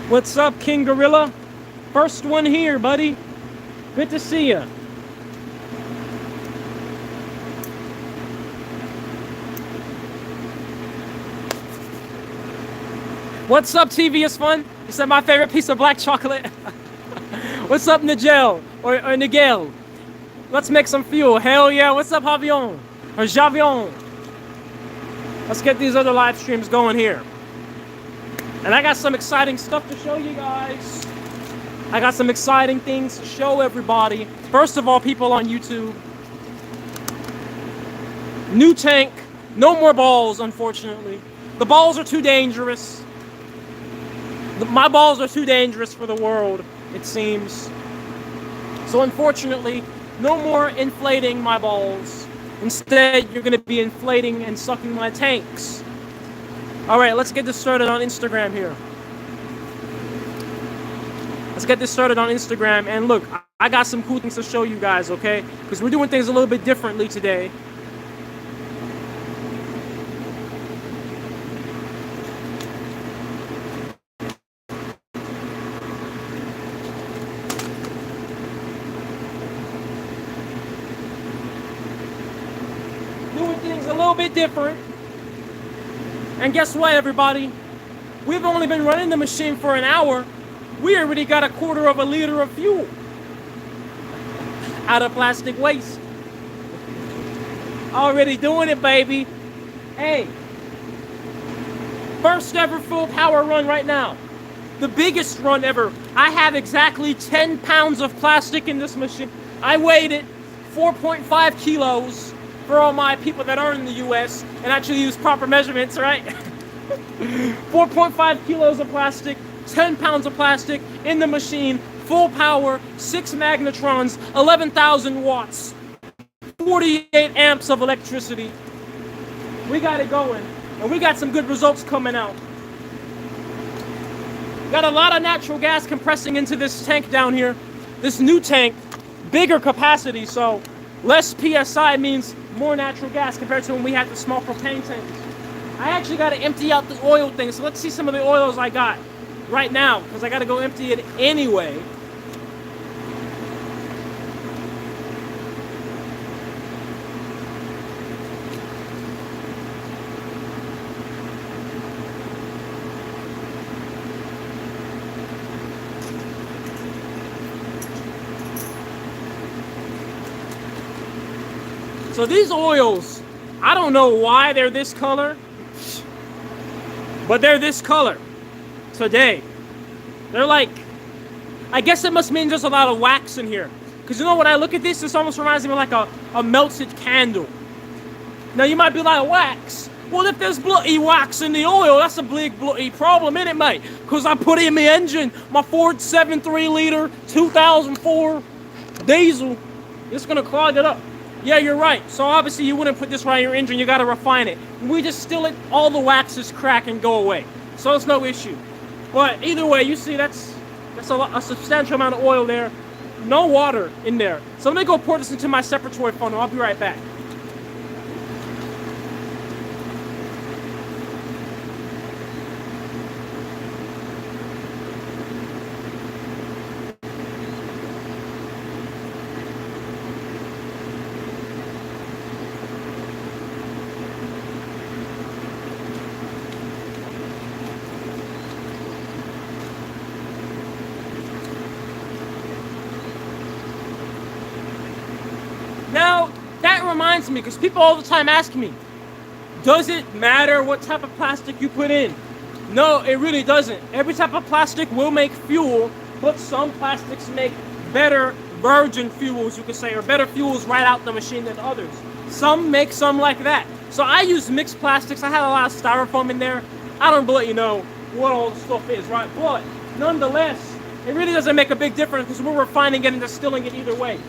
What's up, King Gorilla? First one here, buddy. Good to see ya. What's up, TV is fun? You said my favorite piece of black chocolate. What's up, Nigel or Nigel? Let's make some fuel. Hell yeah. What's up, Javion or Javion? Let's get these other live streams going here. And I got some exciting stuff to show you guys. I got some exciting things to show everybody. First of all, people on YouTube. New tank. No more balls, unfortunately. The balls are too dangerous. My balls are too dangerous for the world, it seems. So unfortunately, no more inflating my balls. Instead, you're going to be inflating and sucking my tanks. All right, let's get this started on Instagram here. Let's get this started on Instagram. And look, I got some cool things to show you guys, okay? Because we're doing things a little bit differently today. Bit different. And guess what, everybody? We've only been running the machine for an hour. We already got 1/4 liter of fuel out of plastic waste. Already doing it, baby. Hey, first ever full power run right now. The biggest run ever. I have exactly 10 pounds of plastic in this machine. I weighed it 4.5 kilos. For all my people that are in the US and actually use proper measurements, right? 4.5 kilos of plastic, 10 pounds of plastic in the machine, full power, 6 magnetrons, 11,000 watts, 48 amps of electricity. We got it going, and we got some good results coming out. Got a lot of natural gas compressing into this tank down here. This new tank, bigger capacity, so less PSI means more natural gas compared to when we had the small propane tanks. I actually got to empty out the oil thing, so let's see some of the oils I got right now, because I got to go empty it anyway. So these oils, I don't know why they're this color, but they're this color today. They're like, I guess it must mean there's a lot of wax in here. Because you know, when I look at this almost reminds me of like a melted candle. Now you might be like, wax? Well, if there's bloody wax in the oil, that's a big bloody problem, isn't it, mate? Because I put it in my engine, my Ford 7.3 liter, 2004 diesel. It's going to clog it up. Yeah, you're right. So obviously you wouldn't put this right in your engine. You got to refine it. We just still it, all the waxes crack and go away. So it's no issue. But either way, you see that's a substantial amount of oil there. No water in there. So let me go pour this into my separatory funnel. I'll be right back. Now, that reminds me, because people all the time ask me, does it matter what type of plastic you put in? No, it really doesn't. Every type of plastic will make fuel, but some plastics make better virgin fuels, you could say, or better fuels right out the machine than others. Some make some like that. So I use mixed plastics. I had a lot of styrofoam in there. I don't let you know what all the stuff is, right? But nonetheless, it really doesn't make a big difference because we're refining it and distilling it either way.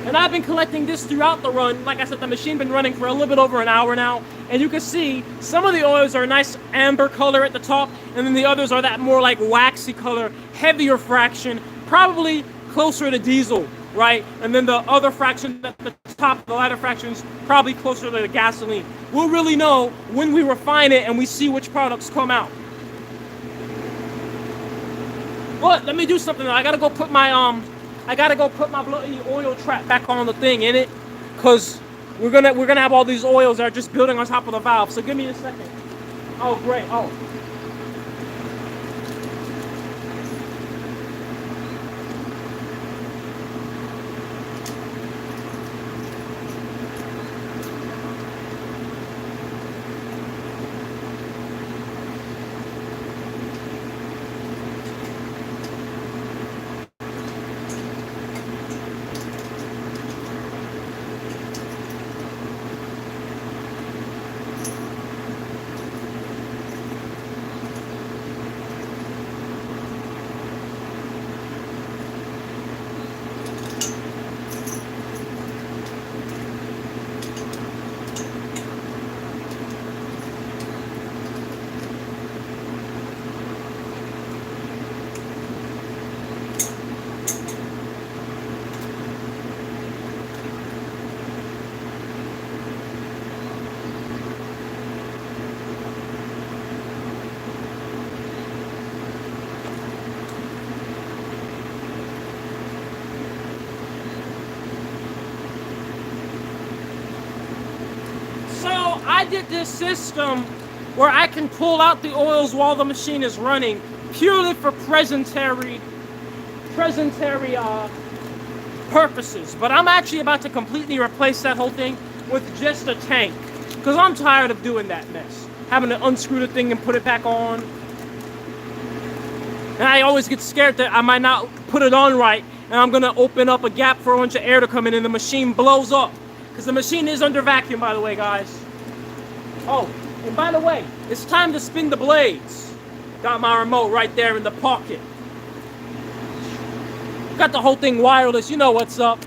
And I've been collecting this throughout the run. Like I said, the machine been running for a little bit over an hour now. And you can see some of the oils are a nice amber color at the top. And then the others are that more like waxy color, heavier fraction, probably closer to diesel, right? And then the other fraction at the top, the lighter fractions, probably closer to the gasoline. We'll really know when we refine it and we see which products come out. But let me do something. I gotta go put my bloody oil trap back on the thing in it, cause we're gonna have all these oils that are just building on top of the valve. So give me a second. Oh great. Oh. I did this system where I can pull out the oils while the machine is running, purely for presentary purposes. But I'm actually about to completely replace that whole thing with just a tank, because I'm tired of doing that mess, having to unscrew the thing and put it back on. And I always get scared that I might not put it on right, and I'm gonna open up a gap for a bunch of air to come in and the machine blows up. Because the machine is under vacuum, by the way, guys. Oh, and by the way, it's time to spin the blades. Got my remote right there in the pocket. Got the whole thing wireless, you know what's up.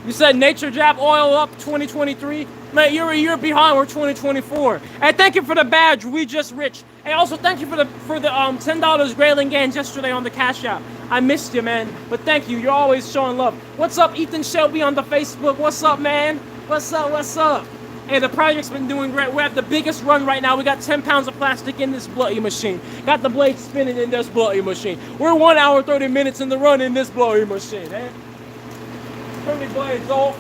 You said Naturejab oil up 2023? Mate, you're a year behind, we're 2024. Hey, thank you for the badge, we just rich. Hey, also thank you for the $10 Grayling Gains yesterday on the Cash App. I missed you, man, but thank you, you're always showing love. What's up, Ethan Shelby on the Facebook? What's up, man? What's up, what's up? Hey, the project's been doing great. We have the biggest run right now. We got 10 pounds of plastic in this bloody machine. Got the blade spinning in this bloody machine. We're 1 hour, 30 minutes in the run in this bloody machine, eh? Turn the blades off.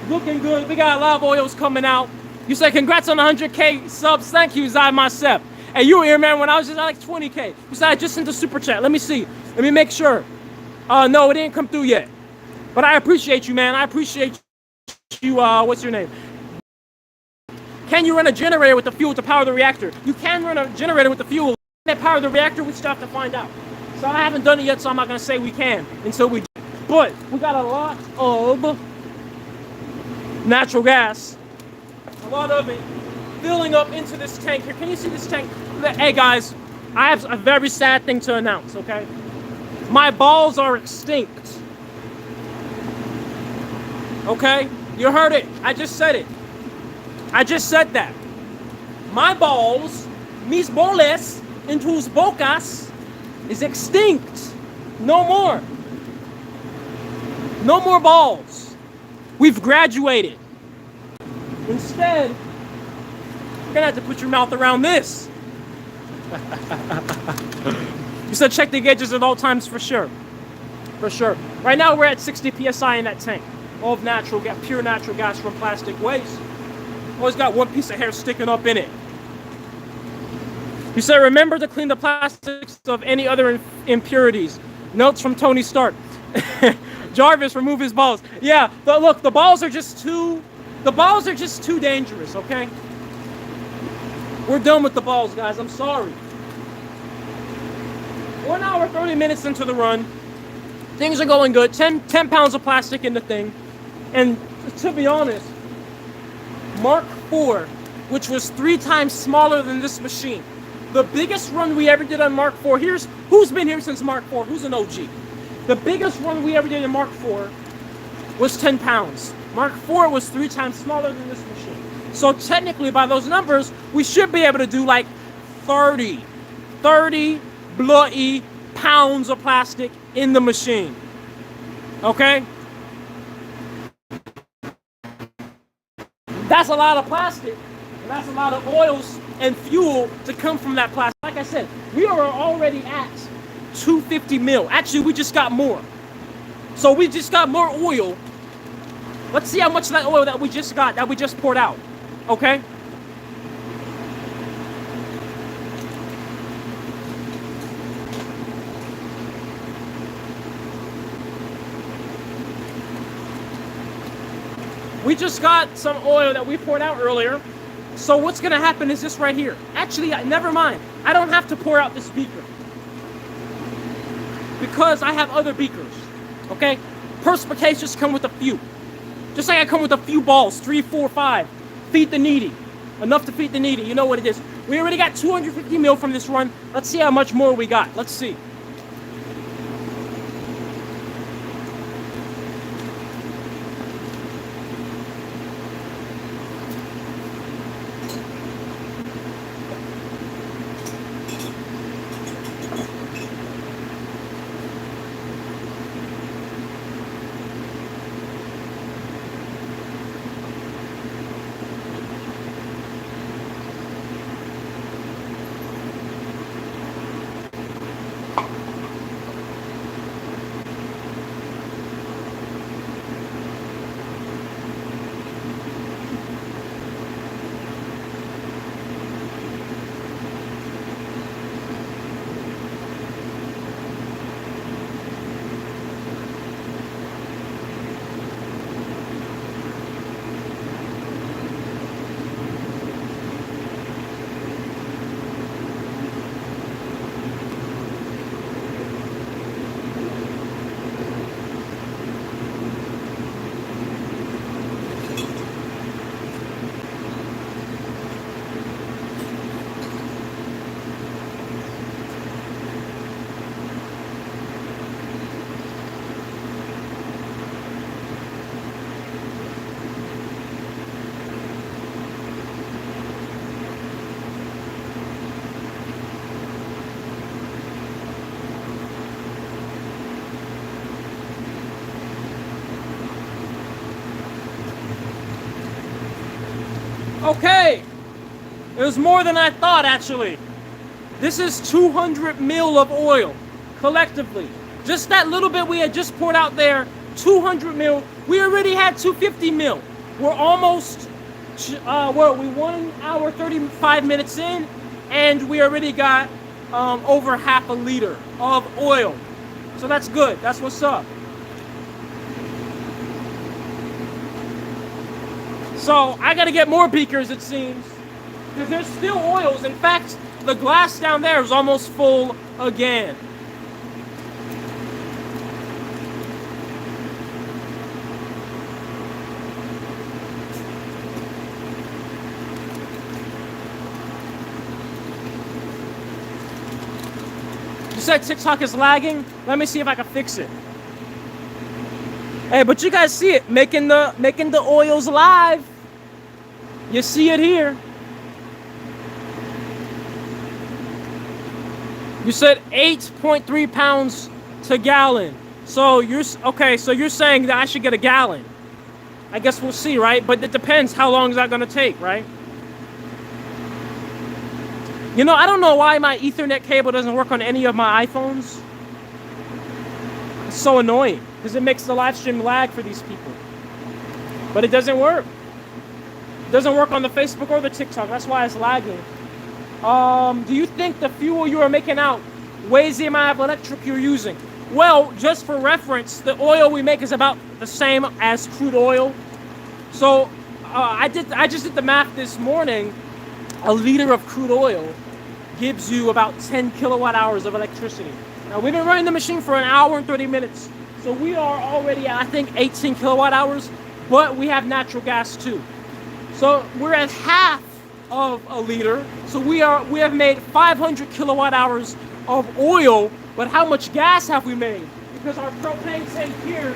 Looking good. We got a lot of oils coming out. You said congrats on 100K subs. Thank you, Zai myself. Hey, you were here, man, when I was just at like 20K. You said I just sent a super chat. Let me see. Let me make sure. No, it didn't come through yet. But I appreciate you, man. I appreciate you. What's your name? Can you run a generator with the fuel to power the reactor? You can run a generator with the fuel that power the reactor. We still have to find out. So I haven't done it yet, so I'm not going to say we can until we do. But we got a lot of natural gas. A lot of it filling up into this tank here. Can you see this tank? Hey, guys, I have a very sad thing to announce, okay? My balls are extinct. Okay? You heard it. I just said it. I just said that. My balls, mis boles, en tus bocas, is extinct. No more. No more balls. We've graduated. Instead, you're gonna have to put your mouth around this. You said check the gauges at all times for sure. For sure. Right now we're at 60 PSI in that tank. All of natural gas, pure natural gas from plastic waste. Always got one piece of hair sticking up in it. You said, remember to clean the plastics of any other impurities. Notes from Tony Stark. Jarvis, remove his balls. Yeah, but look, the balls are just too dangerous, okay? We're done with the balls, guys. I'm sorry. 1 hour, 30 minutes into the run. Things are going good. 10 pounds of plastic in the thing. And to be honest, Mark IV, which was 3 times smaller than this machine. The biggest run we ever did on Mark IV, who's been here since Mark IV? Who's an OG? The biggest run we ever did in Mark IV was 10 pounds. Mark IV was 3 times smaller than this machine. So technically, by those numbers, we should be able to do like 30 bloody pounds of plastic in the machine. Okay? That's a lot of plastic, and that's a lot of oils and fuel to come from that plastic. Like I said, we are already at 250 mil. Actually, we just got more. So we just got more oil. Let's see how much of that oil that we just got, that we just poured out. Okay? We just got some oil that we poured out earlier. So what's gonna happen is this right here. Actually, never mind. I don't have to pour out this beaker, because I have other beakers, okay? Perspicacious come with a few. Just like I come with a few balls, 3, 4, 5. Feed the needy. Enough to feed the needy, you know what it is. We already got 250 mil from this run. Let's see how much more we got, let's see. Okay, it was more than I thought, actually. This is 200 mil of oil, collectively. Just that little bit we had just poured out there, 200 mil. We already had 250 mil. We're almost, we 1 hour, 35 minutes in, and we already got over half a liter of oil. So that's good, that's what's up. So I gotta get more beakers, it seems, because there's still oils. In fact, the glass down there is almost full again. You said TikTok is lagging? Let me see if I can fix it. Hey, but you guys see it, making the oils live. You see it here. You said 8.3 pounds to gallon. So you're saying that I should get a gallon. I guess we'll see, right? But it depends how long is that gonna take, right? You know, I don't know why my Ethernet cable doesn't work on any of my iPhones. It's so annoying, because it makes the live stream lag for these people. But it doesn't work. It doesn't work on the Facebook or the TikTok. That's why it's lagging. Do you think the fuel you are making out weighs the amount of electric you're using? Well, just for reference, the oil we make is about the same as crude oil. So I just did the math this morning. A liter of crude oil gives you about 10 kilowatt hours of electricity. Now, we've been running the machine for 1 hour and 30 minutes. So we are already at, I think, 18 kilowatt hours, but we have natural gas too. So we're at half of a liter. So we have made 500 kilowatt hours of oil, but how much gas have we made? Because our propane tank here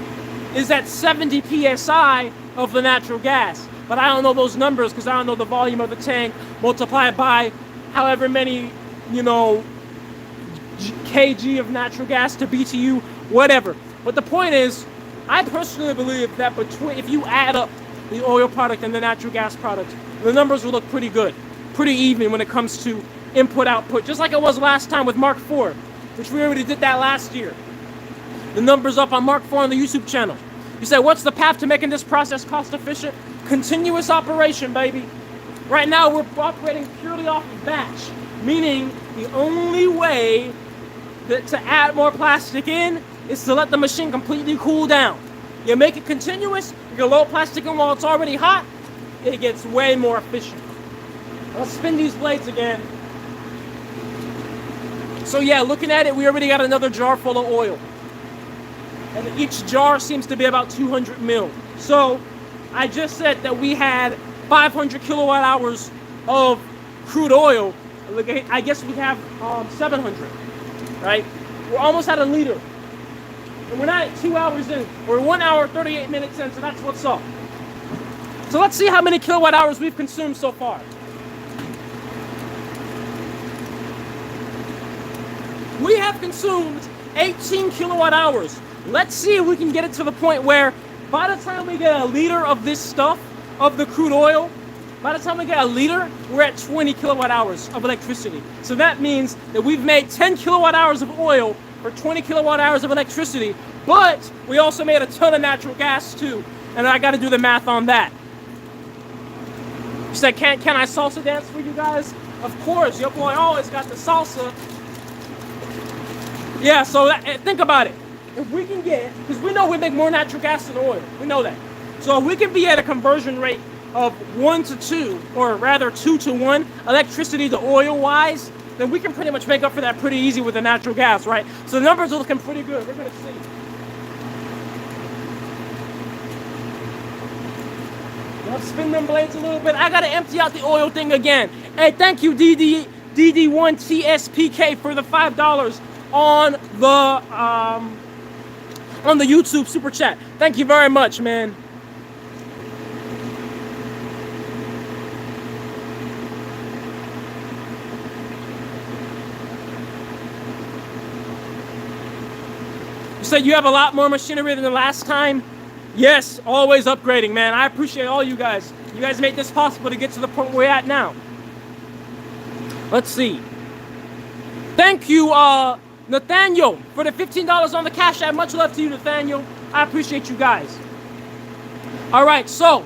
is at 70 psi of the natural gas. But I don't know those numbers because I don't know the volume of the tank multiplied by however many, kg of natural gas to BTU, whatever. But the point is, I personally believe that if you add up the oil product and the natural gas product, the numbers will look pretty good, pretty even when it comes to input-output, just like it was last time with Mark IV. which we already did that last year. The number's up on Mark 4 on the YouTube channel. You say, what's the path to making this process cost efficient? Continuous operation, baby. Right now, we're operating purely off of batch, meaning the only way to add more plastic in is to let the machine completely cool down. You make it continuous, you can load plastic in while it's already hot, it gets way more efficient. Let's spin these blades again. So yeah, looking at it, we already got another jar full of oil. And each jar seems to be about 200 mil. So I just said that we had 500 kilowatt hours of crude oil. I guess we have 700, right? We're almost at a liter. And we're not at 2 hours in. We're 1 hour, 38 minutes in, so that's what's up. So let's see how many kilowatt hours we've consumed so far. We have consumed 18 kilowatt hours. Let's see if we can get it to the point where by the time we get a liter of this stuff, of the crude oil, by the time we get a liter, we're at 20 kilowatt hours of electricity. So that means that we've made 10 kilowatt hours of oil for 20 kilowatt hours of electricity, but we also made a ton of natural gas too. And I got to do the math on that. You said, can I salsa dance for you guys? Of course, your boy always got the salsa. Yeah, so think about it. If we can get, because we know we make more natural gas than oil. We know that. So if we can be at a conversion rate of 1 to 2, or rather 2 to 1, electricity to oil-wise, then we can pretty much make up for that pretty easy with the natural gas, right? So the numbers are looking pretty good. We're going to see. Let's spin them blades a little bit. I got to empty out the oil thing again. Hey, thank you, DD1TSPK, for the $5 on the YouTube super chat. Thank you very much, man. You said you have a lot more machinery than the last time. Yes, always upgrading, man. I appreciate all you guys. You guys made this possible to get to the point we're at now. Let's see. Thank you, Nathaniel, for the $15 on the Cash App. Much love to you, Nathaniel. I appreciate you guys. All right, so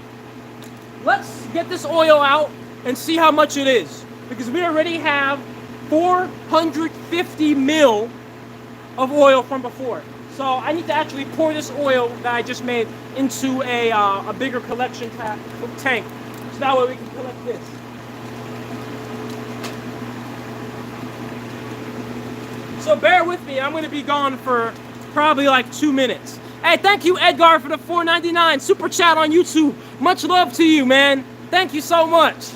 let's get this oil out and see how much it is, because we already have 450 mil of oil from before. So I need to actually pour this oil that I just made into a bigger collection tank, so that way we can collect this. So bear with me, I'm going to be gone for probably like 2 minutes. Hey, thank you, Edgar, for the $4.99 super chat on YouTube. Much love to you, man. Thank you so much.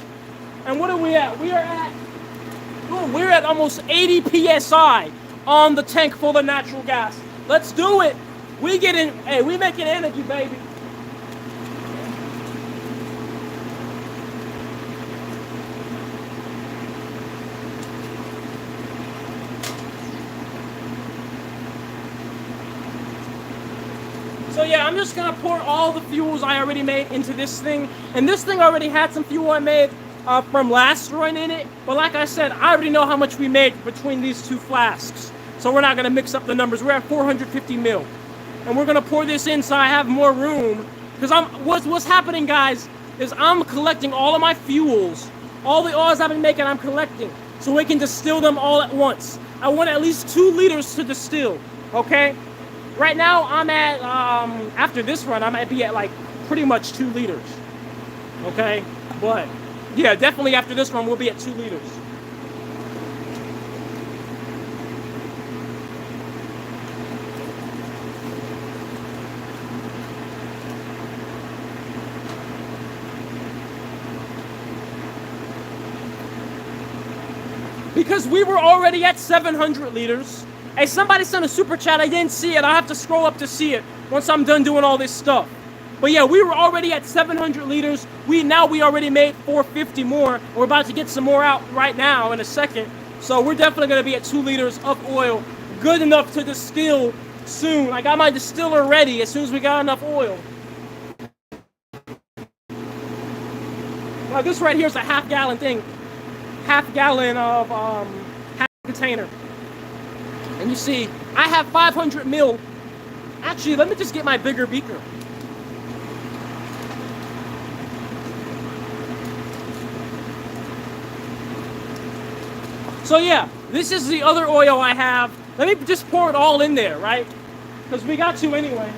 And what are we at? We're at almost 80 PSI on the tank full of natural gas. Let's do it. We making energy, baby. So yeah, I'm just gonna pour all the fuels I already made into this thing. And this thing already had some fuel I made from last run in it. But like I said, I already know how much we made between these two flasks. So we're not gonna mix up the numbers. We're at 450 mil. And we're gonna pour this in so I have more room. Because what's happening, guys, is I'm collecting all of my fuels. All the oils I've been making, I'm collecting. So we can distill them all at once. I want at least 2 liters to distill, okay? Right now, I'm at, after this run, I might be at like pretty much 2 liters, okay? But yeah, definitely after this run, we'll be at 2 liters. Because we were already at 700 liters. Hey, somebody sent a super chat. I didn't see it. I have to scroll up to see it once I'm done doing all this stuff. But yeah, we were already at 700 liters. We already made 450 more. We're about to get some more out right now in a second. So we're definitely going to be at 2 liters of oil. Good enough to distill soon. I got my distiller ready as soon as we got enough oil. Now this right here is a half-gallon thing. Half-gallon of half container. And you see, I have 500 mil. Actually, let me just get my bigger beaker. So yeah, this is the other oil I have. Let me just pour it all in there, right? Because we got to anyway.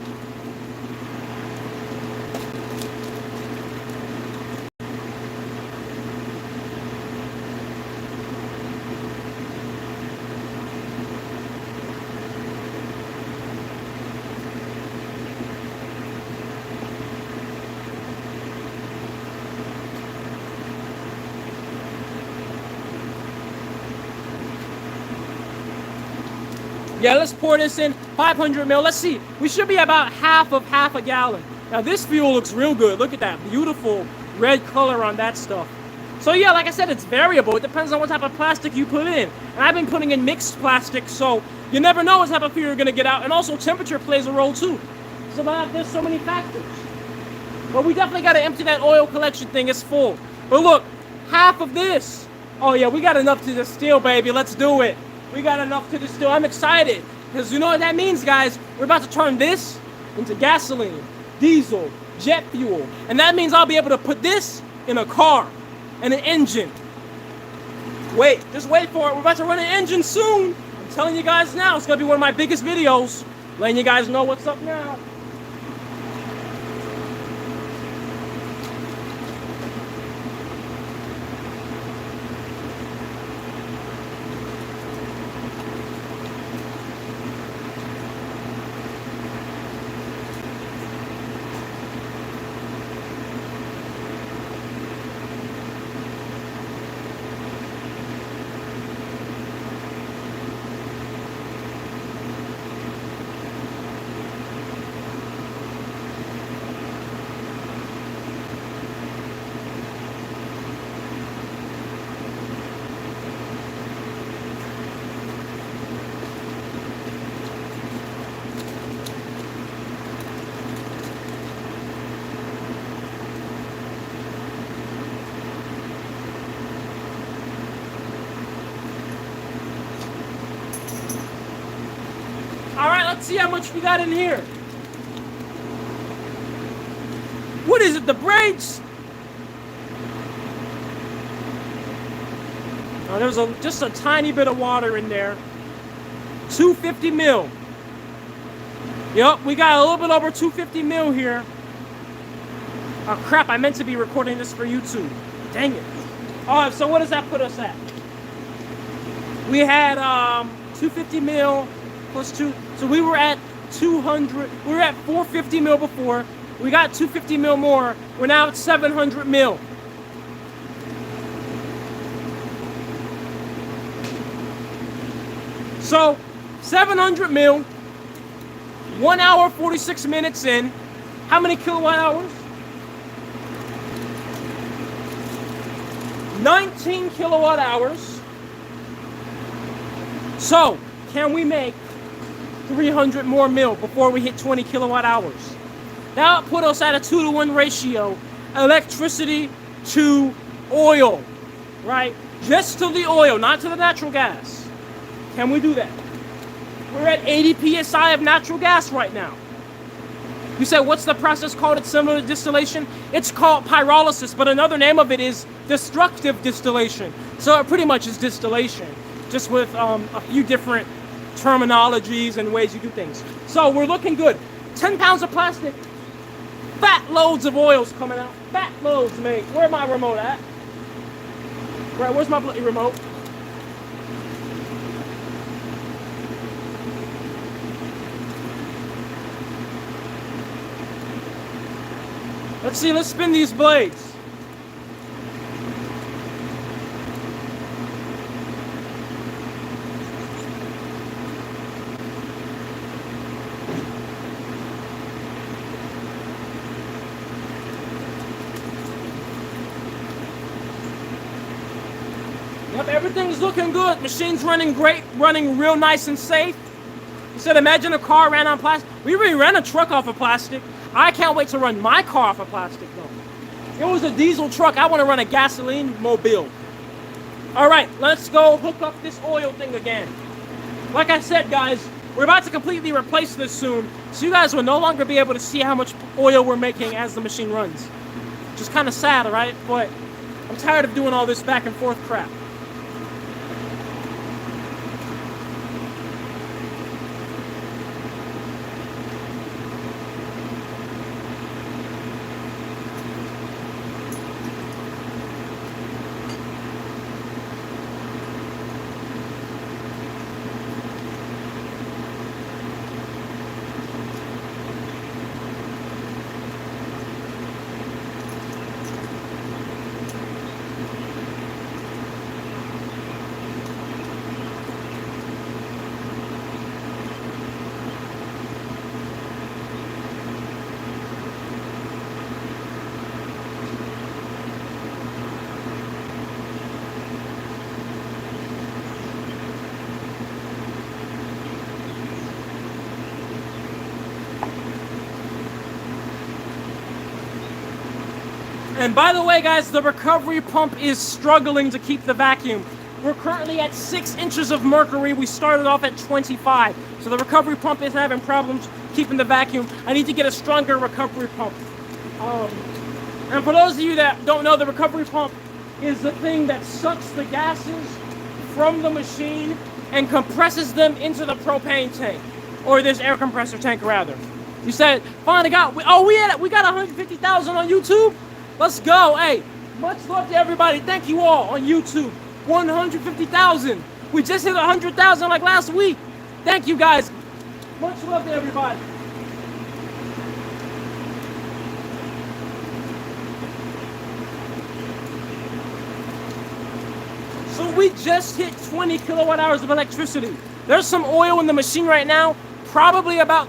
Yeah, let's pour this in, 500 mil. Let's see, we should be about half a gallon. Now this fuel looks real good. Look at that beautiful red color on that stuff. So yeah, like I said, it's variable. It depends on what type of plastic you put in. And I've been putting in mixed plastic, so you never know what type of fuel you're gonna get out. And also temperature plays a role too. So there's so many factors. But we definitely gotta empty that oil collection thing, it's full. But look, half of this. Oh yeah, we got enough to distill, baby, let's do it. We got enough to distill. I'm excited because you know what that means, guys. We're about to turn this into gasoline, diesel, jet fuel. And that means I'll be able to put this in a car and an engine. Wait, just wait for it. We're about to run an engine soon. I'm telling you guys now, it's going to be one of my biggest videos. Letting you guys know what's up now. Let's see how much we got in here. What is it, the brakes? Oh, there's just a tiny bit of water in there. 250 mil. Yep, we got a little bit over 250 mil here. Oh crap, I meant to be recording this for YouTube. Dang it. Alright, so what does that put us at? We had 250 mil plus 2. So we were at 200. We were at 450 mil before. We got 250 mil more. We're now at 700 mil. So 700 mil. 1 hour 46 minutes in. How many kilowatt hours? 19 kilowatt hours. So can we make 300 more mil before we hit 20 kilowatt hours? That would put us at a 2-to-1 ratio, electricity to oil, right? Just to the oil, not to the natural gas. Can we do that? We're at 80 psi of natural gas right now. You said, what's the process called? It's similar to distillation. It's called pyrolysis, but another name of it is destructive distillation. So it pretty much is distillation, just with a few different terminologies and ways you do things. So we're looking good. 10 pounds of plastic. Fat loads of oils coming out. Fat loads, mate. Where's my remote at? Right, where's my bloody remote? Let's see, let's spin these blades. Yep, everything's looking good. Machine's running great, running real nice and safe. You said imagine a car ran on plastic. We already ran a truck off of plastic. I can't wait to run my car off of plastic though. It was a diesel truck. I want to run a gasoline mobile. All right, let's go hook up this oil thing again. Like I said, guys, we're about to completely replace this soon, so you guys will no longer be able to see how much oil we're making as the machine runs. Which is kind of sad, right? But I'm tired of doing all this back and forth crap. And by the way, guys, the recovery pump is struggling to keep the vacuum. We're currently at 6 inches of mercury. We started off at 25. So the recovery pump is having problems keeping the vacuum. I need to get a stronger recovery pump. And for those of you that don't know, the recovery pump is the thing that sucks the gases from the machine and compresses them into the propane tank. Or this air compressor tank, rather. You said, finally got, we got 150,000 on YouTube? Let's go. Hey, much love to everybody. Thank you all on YouTube. 150,000. We just hit 100,000 like last week. Thank you, guys. Much love to everybody. So we just hit 20 kilowatt hours of electricity. There's some oil in the machine right now. Probably about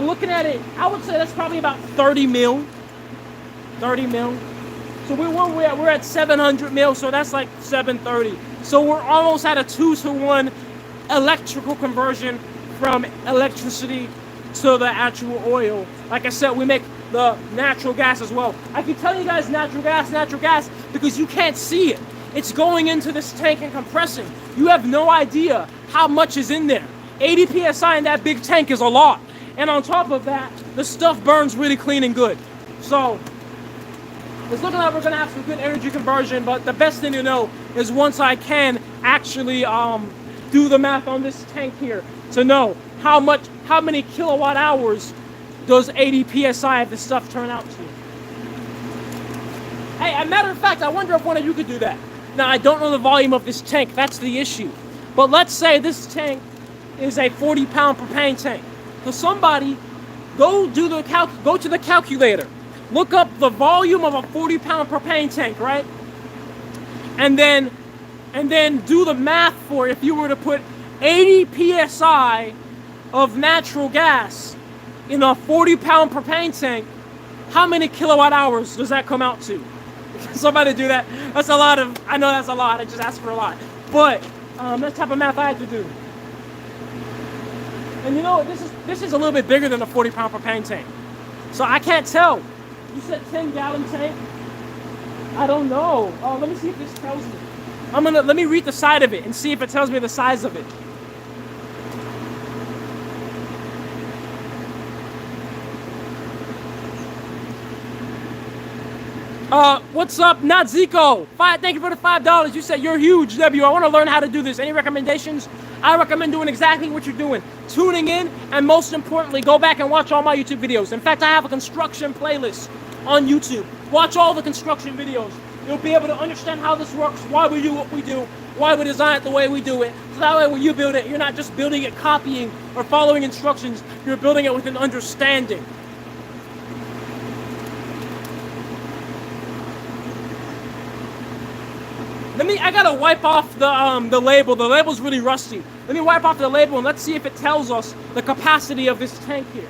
looking at it, I would say that's probably about 30 mil. 30 mil. So we're at 700 mil, so that's like 730. So we're almost at a 2-to-1 electrical conversion from electricity to the actual oil. Like I said, we make the natural gas as well. I keep telling you guys natural gas, because you can't see it. It's going into this tank and compressing. You have no idea how much is in there. 80 PSI in that big tank is a lot. And on top of that, the stuff burns really clean and good. So it's looking like we're gonna have some good energy conversion, but the best thing to know is once I can actually do the math on this tank here to know how many kilowatt hours does 80 PSI of this stuff turn out to. Hey, as a matter of fact, I wonder if one of you could do that. Now, I don't know the volume of this tank, that's the issue. But let's say this tank is a 40-pound propane tank. So somebody go to the calculator, look up the volume of a 40-pound propane tank, right? And then do the math for if you were to put 80 PSI of natural gas in a 40-pound propane tank, how many kilowatt hours does that come out to? Somebody do that. That's a lot of, I know that's a lot, I just asked for a lot. But that's the type of math I had to do. And you know, this is a little bit bigger than a 40-pound propane tank. So I can't tell. You said 10-gallon tank? I don't know. Oh, let me see if this tells me. Let me read the side of it and see if it tells me the size of it. What's up, Nazico? Thank you for the $5. You said you're huge, W. I want to learn how to do this. Any recommendations? I recommend doing exactly what you're doing. Tuning in, and most importantly, go back and watch all my YouTube videos. In fact, I have a construction playlist on YouTube. Watch all the construction videos. You'll be able to understand how this works, why we do what we do, why we design it the way we do it. So that way when you build it, you're not just building it, copying, or following instructions. You're building it with an understanding. I gotta wipe off the label. The label's really rusty. Let me wipe off the label and let's see if it tells us the capacity of this tank here.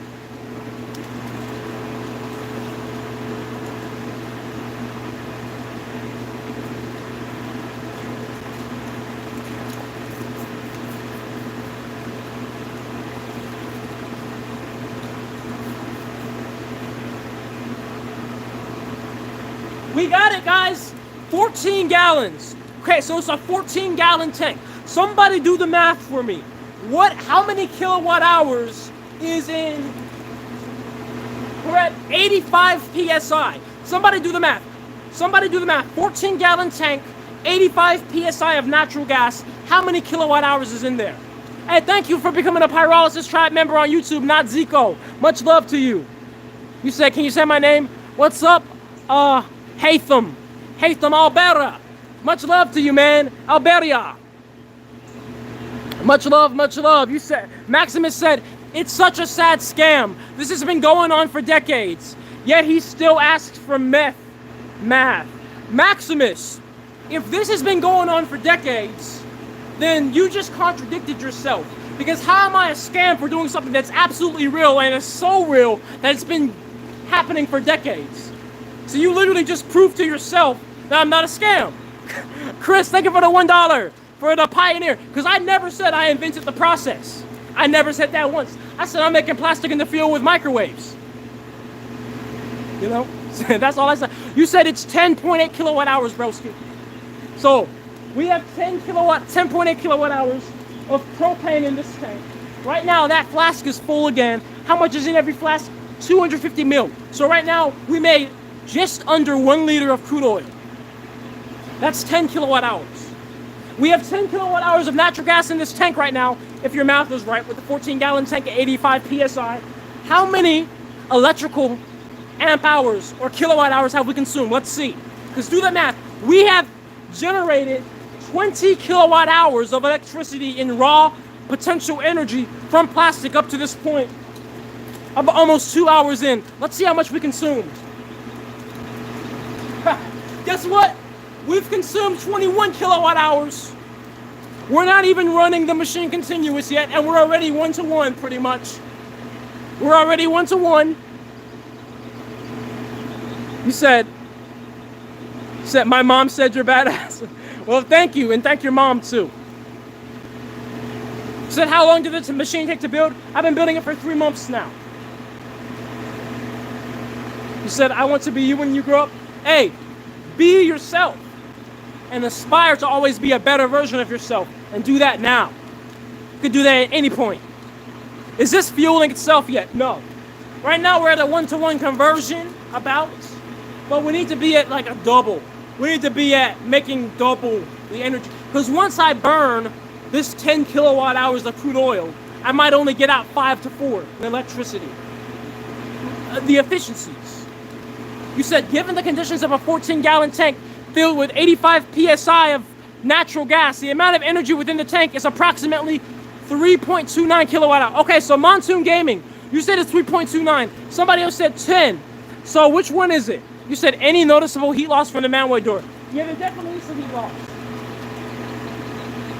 We got it, guys. 14 gallons. Okay, so it's a 14-gallon tank. Somebody do the math for me. How many kilowatt hours is in, we're at 85 PSI. Somebody do the math. 14-gallon tank, 85 PSI of natural gas. How many kilowatt hours is in there? Hey, thank you for becoming a Pyrolysis Tribe member on YouTube, not Zico. Much love to you. You said, can you say my name? What's up? Hatham Alberta. Much love to you, man. Alberia. Much love. You said, Maximus said, it's such a sad scam. This has been going on for decades. Yet he still asks for math. Maximus, if this has been going on for decades, then you just contradicted yourself. Because how am I a scam for doing something that's absolutely real and is so real that it's been happening for decades? So you literally just proved to yourself that I'm not a scam. Chris, thank you for the $1 for the pioneer. Because I never said I invented the process. I never said that once. I said I'm making plastic in the field with microwaves. You know, that's all I said. You said it's 10.8 kilowatt hours, broski. So we have 10.8 kilowatt hours of propane in this tank. Right now, that flask is full again. How much is in every flask? 250 mil. So right now, we made just under 1 liter of crude oil. That's 10 kilowatt hours. We have 10 kilowatt hours of natural gas in this tank right now, if your math is right, with the 14-gallon tank at 85 PSI. How many electrical amp hours or kilowatt hours have we consumed? Let's see. Because do the math. We have generated 20 kilowatt hours of electricity in raw potential energy from plastic up to this point. Almost 2 hours in. Let's see how much we consumed. Guess what? We've consumed 21 kilowatt hours. We're not even running the machine continuous yet, and we're already 1-to-1 pretty much. We're already 1-to-1. You said, my mom said you're badass. Well, thank you, and thank your mom too. You said, how long did the machine take to build? I've been building it for 3 months now. You said, I want to be you when you grow up. Hey, be yourself. And aspire to always be a better version of yourself. And do that now. You can do that at any point. Is this fueling itself yet? No. Right now we're at a 1-to-1 conversion about. But we need to be at like a double. We need to be at making double the energy. Because once I burn this 10 kilowatt hours of crude oil, I might only get out 5 to 4 in electricity. The efficiencies. You said, given the conditions of a 14-gallon tank filled with 85 PSI of natural gas, the amount of energy within the tank is approximately 3.29 kilowatt hours. Okay, so Monsoon Gaming, you said it's 3.29. Somebody else said 10. So which one is it? You said any noticeable heat loss from the manway door. Yeah, there definitely is some heat loss.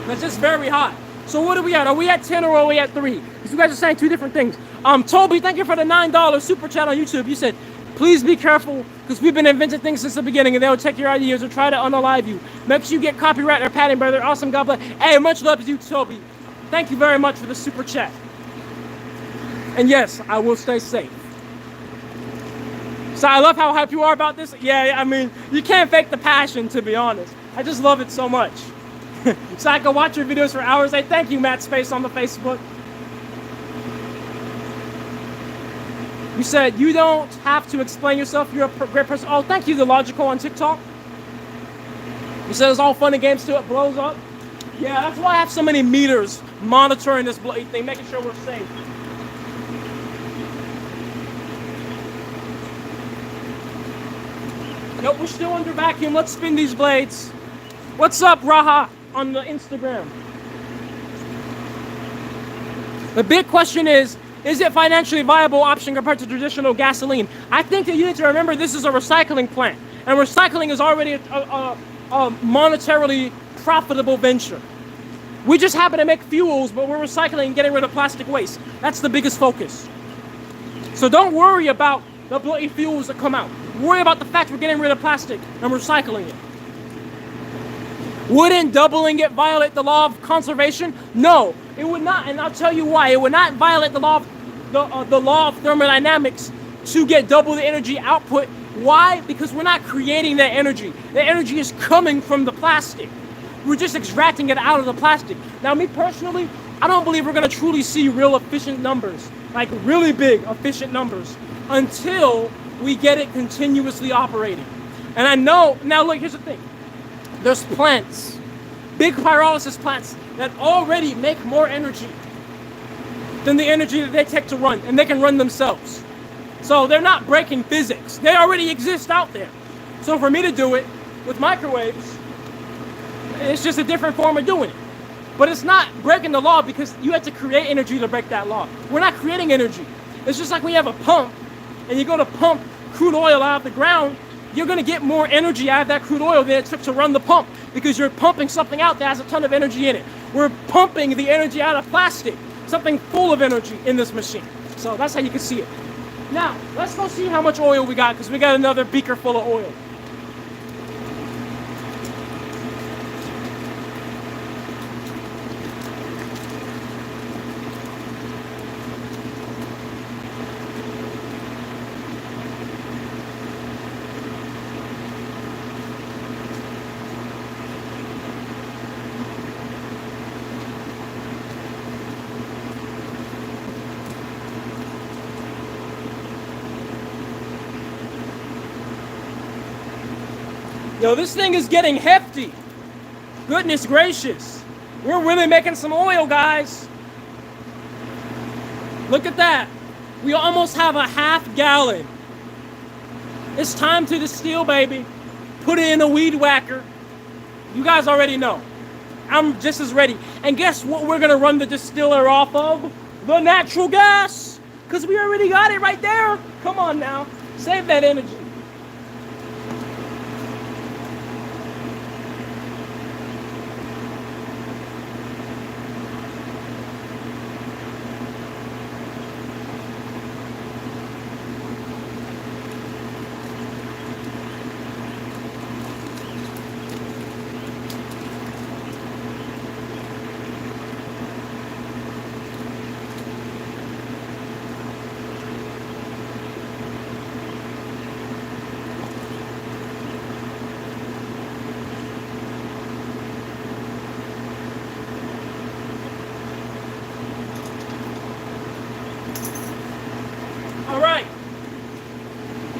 That's just very hot. So what are we at? Are we at 10 or are we at 3? Because you guys are saying 2 different things. Toby, thank you for the $9 super chat on YouTube. You said, please be careful, because we've been inventing things since the beginning, and they'll take your ideas or try to unalive you. Make sure you get copyright or patent, brother. Awesome, God bless. Hey, much love to you, Toby. Thank you very much for the super chat. And yes, I will stay safe. So I love how hyped you are about this. Yeah, I mean, you can't fake the passion, to be honest. I just love it so much. So I can watch your videos for hours. Hey, thank you, Matt Space on the Facebook. You said you don't have to explain yourself. You're a great person. Oh, thank you, The Logical on TikTok. You said it's all fun and games till it blows up. Yeah, that's why I have so many meters monitoring this bloody thing, making sure we're safe. Nope, we're still under vacuum. Let's spin these blades. What's up, Raha, on the Instagram? The big question is it financially viable option compared to traditional gasoline? I think that you need to remember this is a recycling plant, and recycling is already a monetarily profitable venture. We just happen to make fuels, but we're recycling and getting rid of plastic waste. That's the biggest focus. So don't worry about the bloody fuels that come out. Worry about the fact we're getting rid of plastic and recycling it. Wouldn't doubling it violate the law of conservation? No, it would not, and I'll tell you why. It would not violate the law of thermodynamics to get double the energy output. Why? Because we're not creating that energy. The energy is coming from the plastic. We're just extracting it out of the plastic. Now, me personally, I don't believe we're going to truly see real efficient numbers, like really big efficient numbers, until we get it continuously operating. And I know, now look, here's the thing. There's plants, big pyrolysis plants, that already make more energy than the energy that they take to run, and they can run themselves. So they're not breaking physics. They already exist out there. So for me to do it with microwaves, it's just a different form of doing it. But it's not breaking the law because you have to create energy to break that law. We're not creating energy. It's just like when you have a pump and you go to pump crude oil out of the ground, you're going to get more energy out of that crude oil than it took to run the pump because you're pumping something out that has a ton of energy in it. We're pumping the energy out of plastic, something full of energy in this machine. So that's how you can see it. Now, let's go see how much oil we got because we got another beaker full of oil. Yo, this thing is getting hefty. Goodness gracious. We're really making some oil, guys. Look at that. We almost have a half gallon. It's time to distill, baby. Put it in a weed whacker. You guys already know. I'm just as ready. And guess what we're gonna run the distiller off of? The natural gas. Because we already got it right there. Come on now. Save that energy.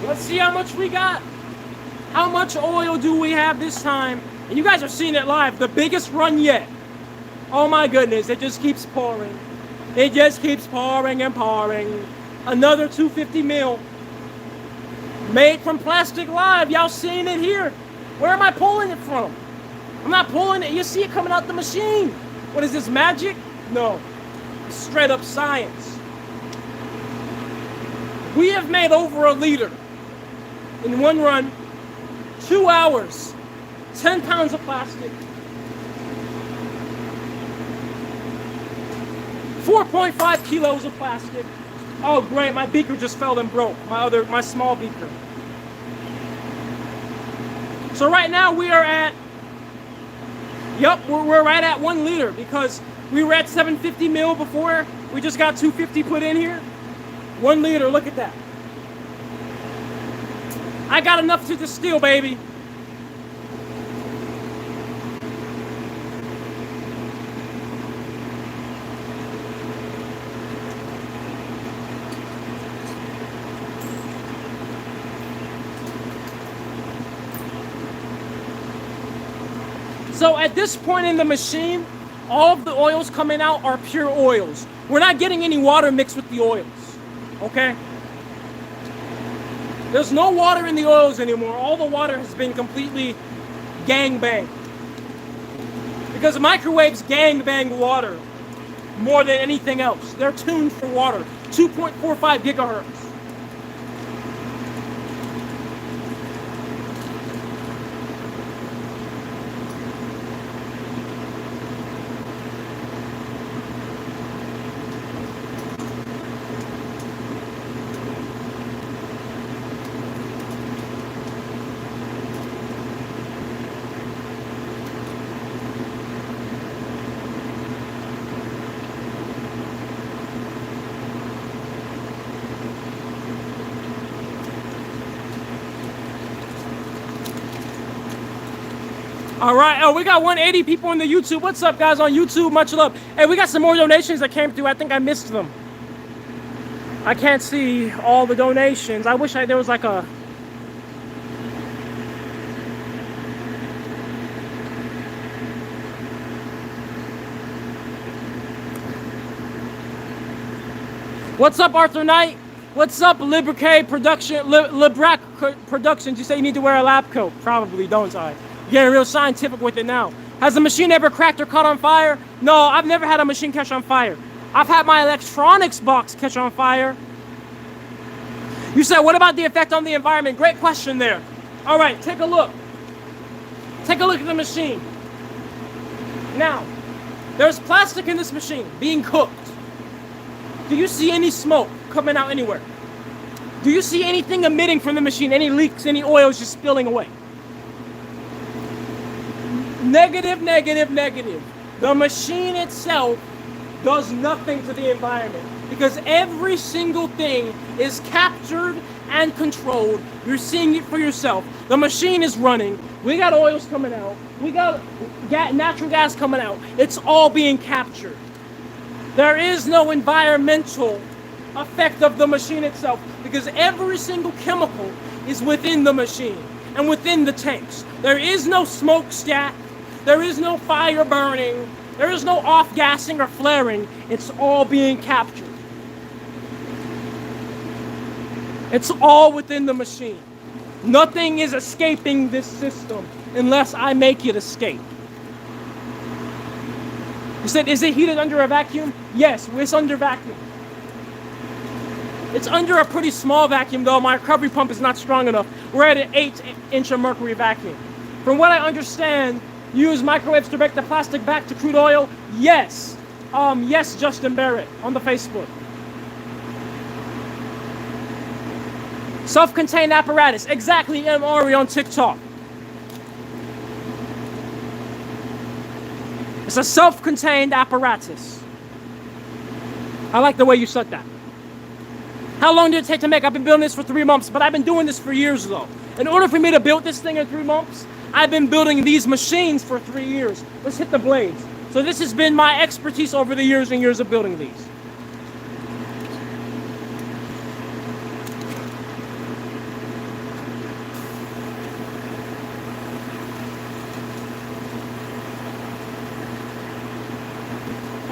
Let's see how much we got. How much oil do we have this time? And you guys are seeing it live. The biggest run yet. Oh my goodness. It just keeps pouring. It just keeps pouring and pouring. Another 250 mil. Made from plastic live. Y'all seeing it here. Where am I pulling it from? I'm not pulling it. You see it coming out the machine. What is this, magic? No. It's straight up science. We have made over a liter in one run, 2 hours, 10 pounds of plastic, 4.5 kilos of plastic. Oh great, my beaker just fell and broke, my small beaker. So right now we are at, we're right at 1 liter because we were at 750 mil before. We just got 250 put in here. 1 liter, look at that. I got enough to distill, baby. So at this point in the machine, all of the oils coming out are pure oils. We're not getting any water mixed with the oils, okay? There's no water in the oils anymore. All the water has been completely gangbanged. Because microwaves gangbang water more than anything else. They're tuned for water. 2.45 gigahertz. All right. Oh, we got 180 people on the YouTube. What's up, guys, on YouTube? Much love. Hey, we got some more donations that came through. I think I missed them. I can't see all the donations. I wish there was like a... What's up, Arthur Knight? What's up, Librac Productions? You say you need to wear a lab coat. Probably, don't I? Getting real scientific with it now. Has the machine ever cracked or caught on fire? No, I've never had a machine catch on fire. I've had my electronics box catch on fire. You said, what about the effect on the environment? Great question there. All right, take a look. Take a look at the machine. Now, there's plastic in this machine being cooked. Do you see any smoke coming out anywhere? Do you see anything emitting from the machine? Any leaks, any oils just spilling away? Negative, negative, negative. The machine itself does nothing to the environment because every single thing is captured and controlled. You're seeing it for yourself. The machine is running. We got oils coming out. We got natural gas coming out. It's all being captured. There is no environmental effect of the machine itself because every single chemical is within the machine and within the tanks. There is no smokestack. There is no fire burning. There is no off-gassing or flaring. It's all being captured. It's all within the machine. Nothing is escaping this system unless I make it escape. You said, is it heated under a vacuum? Yes, it's under vacuum. It's under a pretty small vacuum, though. My recovery pump is not strong enough. We're at an 8-inch of mercury vacuum. From what I understand, you use microwaves to break the plastic back to crude oil? Yes. Yes, Justin Barrett on the Facebook. Self-contained apparatus. Exactly, M. Ari on TikTok. It's a self-contained apparatus. I like the way you said that. How long did it take to make? I've been building this for 3 months, but I've been doing this for years, though. In order for me to build this thing in 3 months, I've been building these machines for 3 years. Let's hit the blades. So this has been my expertise over the years and years of building these.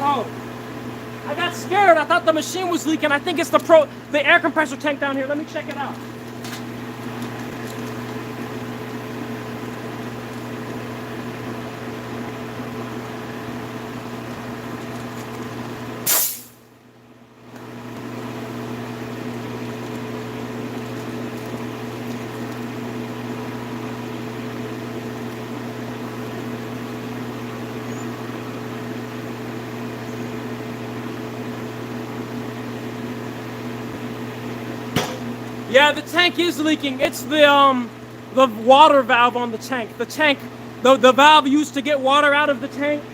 Oh, I got scared. I thought the machine was leaking. I think it's the air compressor tank down here. Let me check it out. Yeah, the tank is leaking. It's the water valve on the tank. The valve used to get water out of the tank,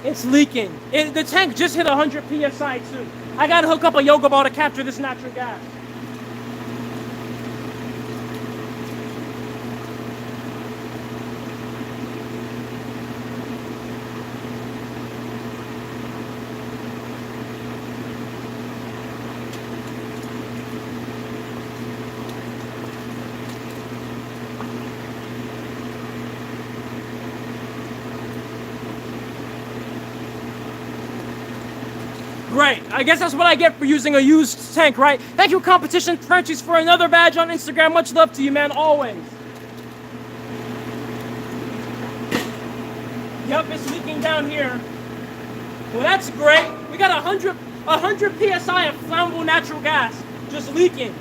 it's leaking. The tank just hit 100 PSI too. I gotta hook up a yoga ball to capture this natural gas. Great. I guess that's what I get for using a used tank, right? Thank you, Competition Frenchies, for another badge on Instagram. Much love to you, man, always. Yep, it's leaking down here. Well, that's great. We got 100 PSI of flammable natural gas just leaking.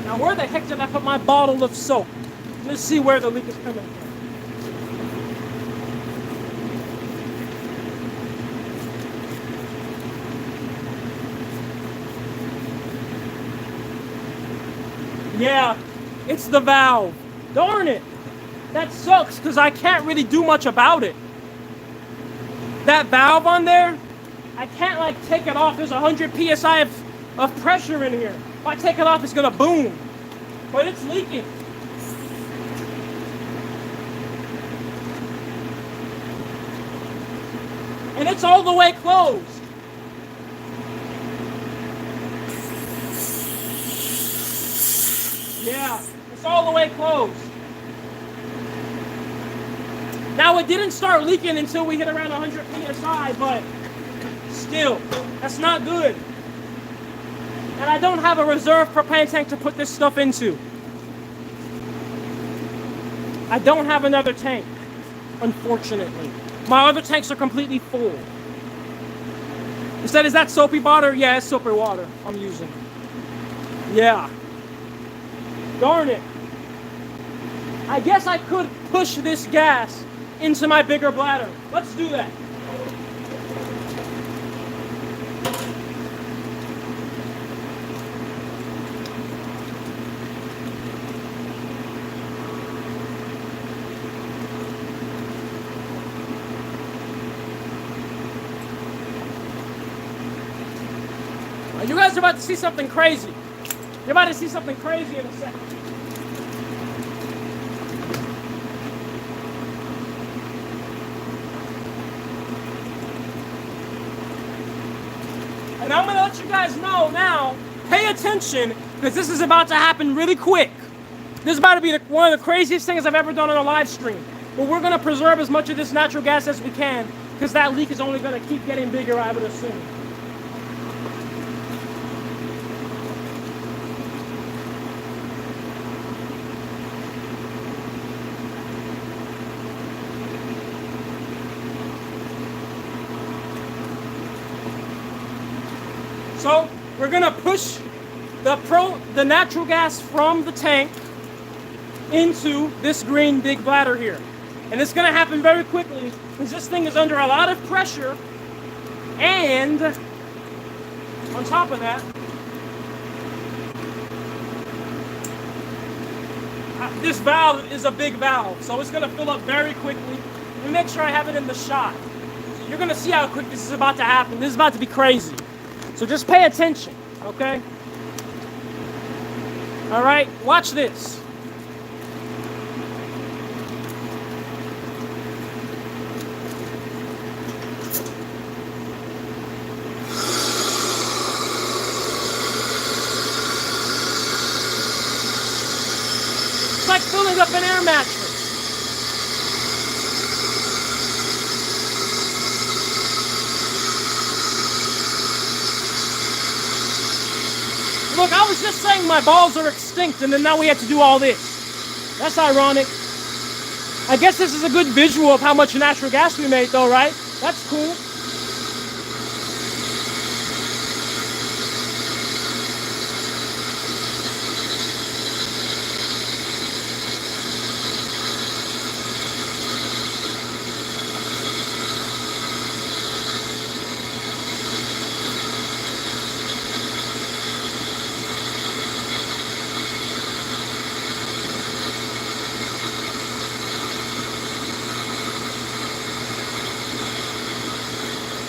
Now, where the heck did I put my bottle of soap? Let's see where the leak is coming from. Yeah, it's the valve. Darn it. That sucks because I can't really do much about it. that valve on there, I can't like take it off. There's 100 psi of pressure in here. If I take it off, it's gonna boom. But it's leaking. And it's all the way closed. Yeah, it's all the way closed. Now it didn't start leaking until we hit around 100 psi, but still, that's not good. And I don't have a reserve propane tank to put this stuff into. I don't have another tank, unfortunately. My other tanks are completely full. Instead, is that soapy water? Yeah, it's soapy water I'm using. Yeah. Darn it. I guess I could push this gas into my bigger bladder. Let's do that. You guys are about to see something crazy. You're about to see something crazy in a second. And I'm gonna let you guys know now, pay attention, because this is about to happen really quick. This is about to be one of the craziest things I've ever done on a live stream. But we're gonna preserve as much of this natural gas as we can, because that leak is only gonna keep getting bigger, I would assume. So we're gonna push the natural gas from the tank into this green big bladder here. And it's gonna happen very quickly because this thing is under a lot of pressure, and on top of that, this valve is a big valve, so it's gonna fill up very quickly. Let me make sure I have it in the shot. So you're gonna see how quick this is about to happen. This is about to be crazy. So just pay attention, okay? All right, watch this. It's like filling up an air mattress. Look, I was just saying my balls are extinct, and then now we have to do all this. That's ironic. I guess this is a good visual of how much natural gas we made, though, right? That's cool.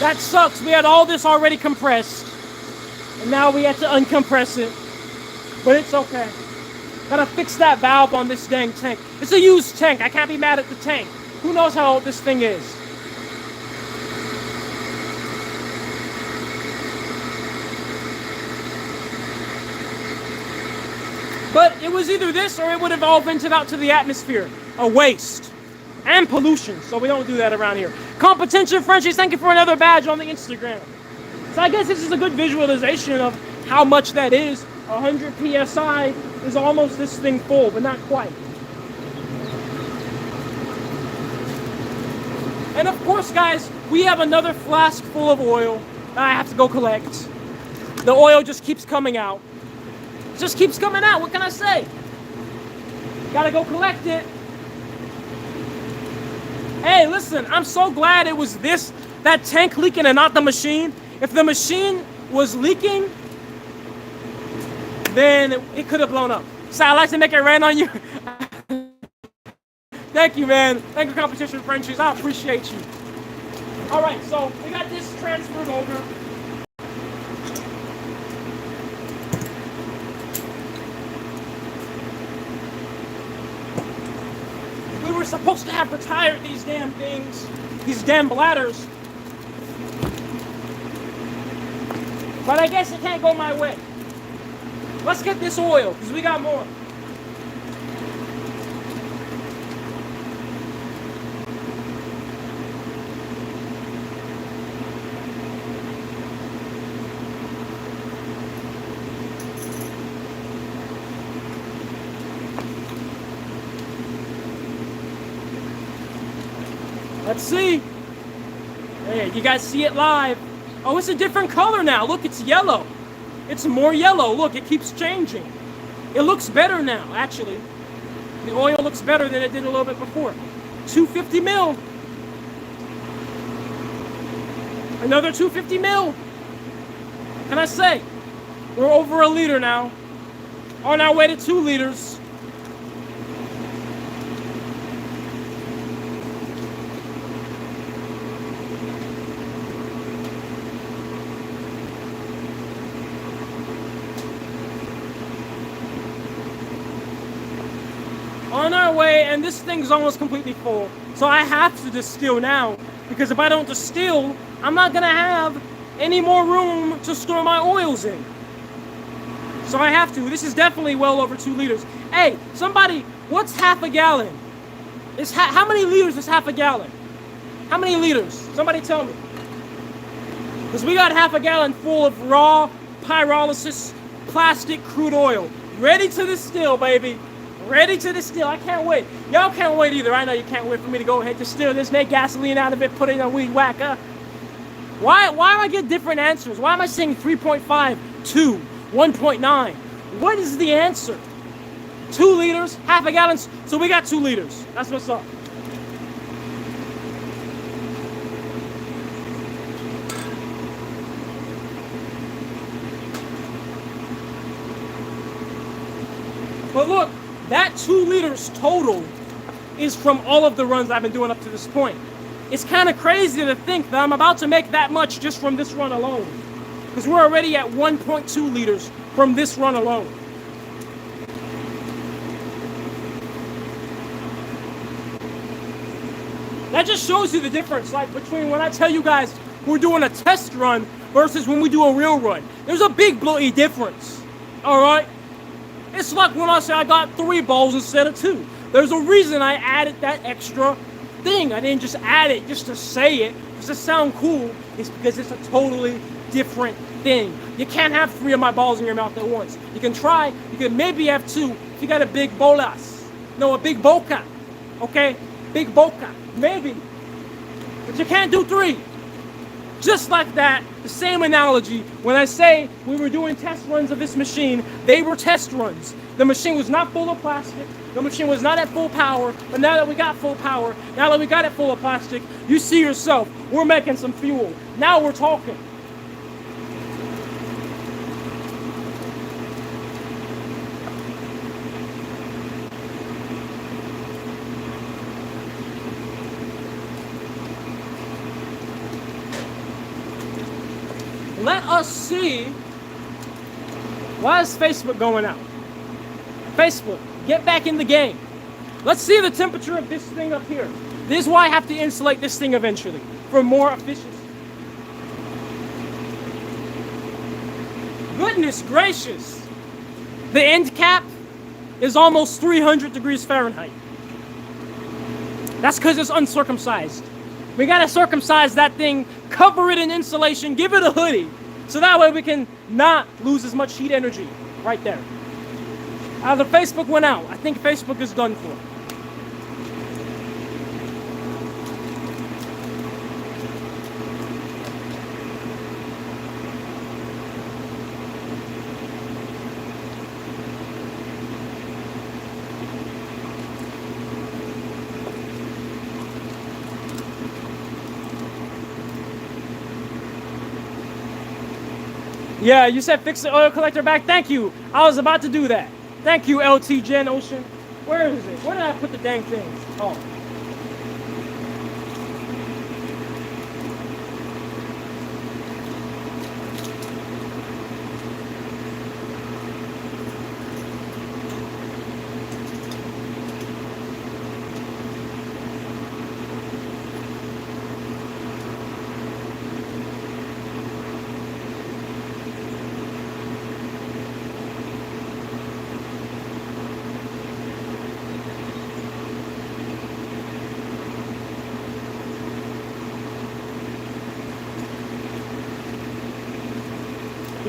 That sucks. We had all this already compressed, and now we have to uncompress it. But it's okay. Gotta fix that valve on this dang tank. It's a used tank. I can't be mad at the tank. Who knows how old this thing is? But it was either this or it would have all vented out to the atmosphere. A waste. And pollution, so we don't do that around here. Competition Frenchies, thank you for another badge on the Instagram. So I guess this is a good visualization of how much that is. 100 psi is almost this thing full, but not quite. And of course, guys, we have another flask full of oil that I have to go collect. The oil just keeps coming out. It just keeps coming out, what can I say? Gotta go collect it. Hey, listen, I'm so glad it was that tank leaking and not the machine. If the machine was leaking, then it could have blown up. So I like to make it rain on you. Thank you, man. Thank you, Competition Frenchies. I appreciate you. All right, so we got this transferred over. We were supposed to have retired these damn things, these damn bladders. But I guess it can't go my way. Let's get this oil, because we got more. Let's see. Hey, you guys see it live. Oh, it's a different color now. Look, it's yellow. It's more yellow. Look, it keeps changing. It looks better now, actually. The oil looks better than it did a little bit before. 250 mil. Another 250 mil. What can I say? We're over a liter now. On our way to 2 liters. On our way, and this thing's almost completely full. So I have to distill now, because if I don't distill, I'm not gonna have any more room to store my oils in. So I have to. This is definitely well over 2 liters. Hey, somebody, what's half a gallon? How many liters is half a gallon? How many liters? Somebody tell me. Because we got half a gallon full of raw pyrolysis plastic crude oil. Ready to distill, baby. Ready to distill. I can't wait. Y'all can't wait either. I know you can't wait for me to go ahead distill this, make gasoline out of it, put it in a weed whacker. Why do I get different answers? Why am I saying 3.5, 2, 1.9? What is the answer? 2 liters, half a gallon. So we got 2 liters. That's what's up. But look, that 2 liters total is from all of the runs I've been doing up to this point. It's kind of crazy to think that I'm about to make that much just from this run alone. Because we're already at 1.2 liters from this run alone. That just shows you the difference, like between when I tell you guys we're doing a test run versus when we do a real run. There's a big bloody difference, all right? It's like when I say I got 3 balls instead of 2. There's a reason I added that extra thing. I didn't just add it just to say it, just to sound cool. It's because it's a totally different thing. You can't have 3 of my balls in your mouth at once. You can try, you can maybe have 2 if you got a big bolas. No, a big boca, okay? Big boca, maybe. But you can't do 3. Just like that, the same analogy, when I say we were doing test runs of this machine, they were test runs. The machine was not full of plastic, the machine was not at full power, but now that we got full power, now that we got it full of plastic, you see yourself, we're making some fuel. Now we're talking. Let us see. Why is Facebook going out? Facebook, get back in the game. Let's see the temperature of this thing up here. This is why I have to insulate this thing eventually for more efficiency. Goodness gracious. The end cap is almost 300 degrees Fahrenheit. That's because it's uncircumcised. We gotta circumcise that thing, cover it in insulation, give it a hoodie, so that way we can not lose as much heat energy right there. The Facebook went out. I think Facebook is done for. Yeah, you said fix the oil collector back. Thank you. I was about to do that. Thank you, LT Gen Ocean. Where is it? Where did I put the dang things? Oh.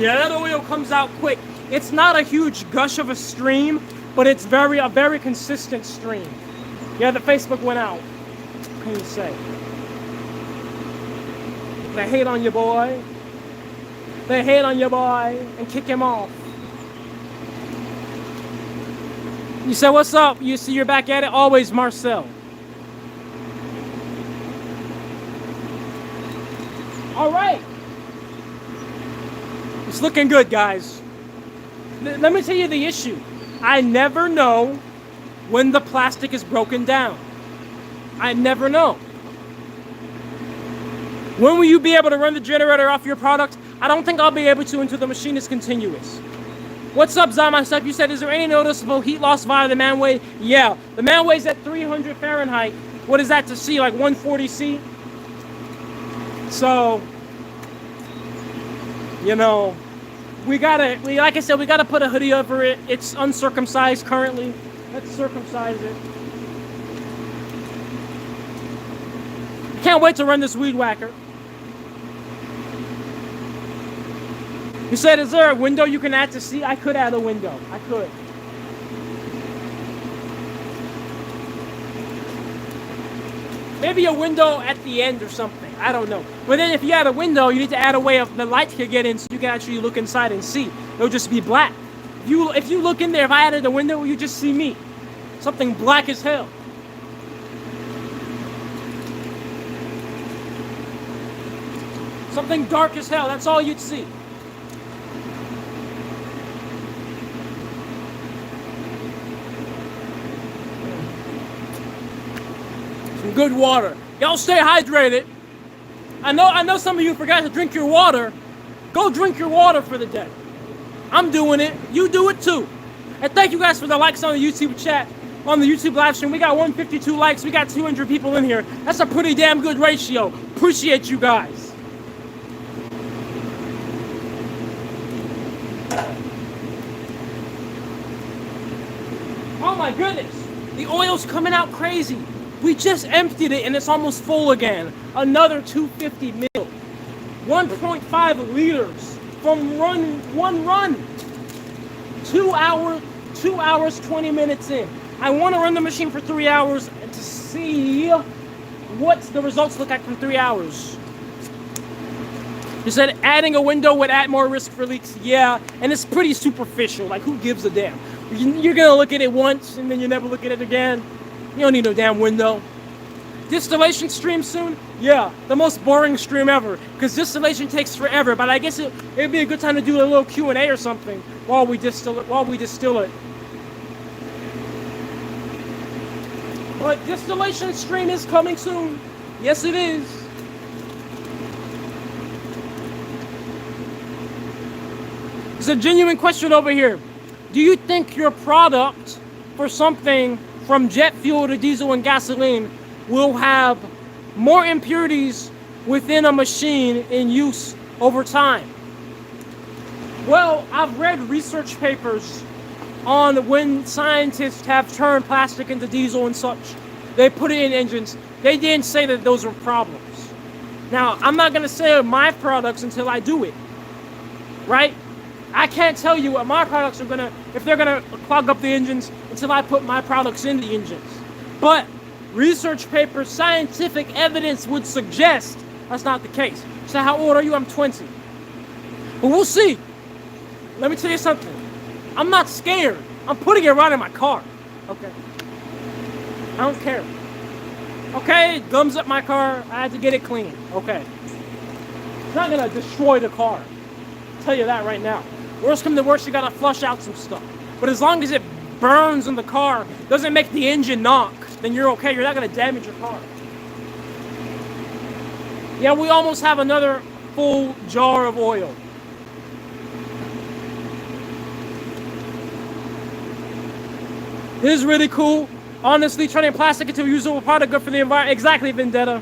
Yeah, that oil comes out quick. It's not a huge gush of a stream, but it's a very consistent stream. Yeah, the Facebook went out. What can you say? They hate on your boy. They hate on your boy and kick him off. You say, what's up? You see you're back at it? Always Marcel. All right. It's looking good, guys. Let me tell you the issue. I never know when the plastic is broken down. I never know. When will you be able to run the generator off your product? I don't think I'll be able to until the machine is continuous. What's up, Zama? You said, is there any noticeable heat loss via the manway? Yeah, the manway's at 300 Fahrenheit. What is that to C? Like 140 C? So, you know, like I said, we gotta put a hoodie over it. It's uncircumcised currently. Let's circumcise it. Can't wait to run this weed whacker. You said, is there a window you can add to see? I could add a window. I could. Maybe a window at the end or something. I don't know. But then if you add a window, you need to add a way of the light to get in so you can actually look inside and see. It'll just be black. If you look in there, if I added a window, you just see me. Something black as hell. Something dark as hell. That's all you'd see. Some good water. Y'all stay hydrated. I know some of you forgot to drink your water. Go drink your water for the day. I'm doing it. You do it too. And thank you guys for the likes on the YouTube chat, on the YouTube live stream. We got 152 likes. We got 200 people in here. That's a pretty damn good ratio. Appreciate you guys. Oh my goodness. The oil's coming out crazy. We just emptied it and it's almost full again. Another 250 mil. 1.5 liters from one run. 2 hours, 20 minutes in. I want to run the machine for 3 hours to see what the results look like from 3 hours. You said adding a window would add more risk for leaks. Yeah, and it's pretty superficial. Like, who gives a damn? You're going to look at it once and then you never look at it again. You don't need no damn window. Distillation stream soon? Yeah, the most boring stream ever. Because distillation takes forever. But I guess it'd be a good time to do a little Q&A or something while we distill it. But distillation stream is coming soon. Yes, it is. There's a genuine question over here. Do you think your product for something from jet fuel to diesel and gasoline will have more impurities within a machine in use over time? Well, I've read research papers on when scientists have turned plastic into diesel and such. They put it in engines. They didn't say that those were problems. Now, I'm not going to say my products until I do it, right? I can't tell you what my products are if they're gonna clog up the engines until I put my products in the engines. But research papers, scientific evidence would suggest that's not the case. So how old are you? I'm 20. But we'll see. Let me tell you something. I'm not scared. I'm putting it right in my car. Okay. I don't care. Okay, gums up my car. I had to get it clean. Okay. It's not gonna destroy the car. I'll tell you that right now. Worst come to worst, you gotta flush out some stuff. But as long as it burns in the car, doesn't make the engine knock, then you're okay. You're not gonna damage your car. Yeah, we almost have another full jar of oil. This is really cool. Honestly, turning plastic into a usable product, good for the environment. Exactly, Vendetta.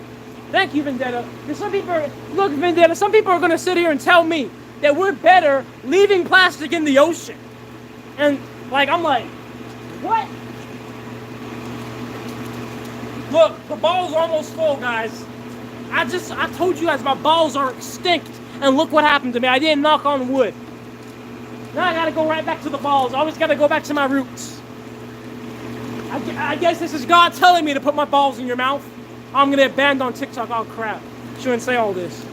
Thank you, Vendetta. Because some people, look, Vendetta, some people are gonna sit here and tell me that we're better leaving plastic in the ocean. And I'm like, what? Look, the ball's almost full, guys. I told you guys my balls are extinct. And look what happened to me. I didn't knock on wood. Now I gotta go right back to the balls. I always gotta go back to my roots. I guess this is God telling me to put my balls in your mouth. I'm gonna get banned on TikTok. Oh crap. Shouldn't say all this.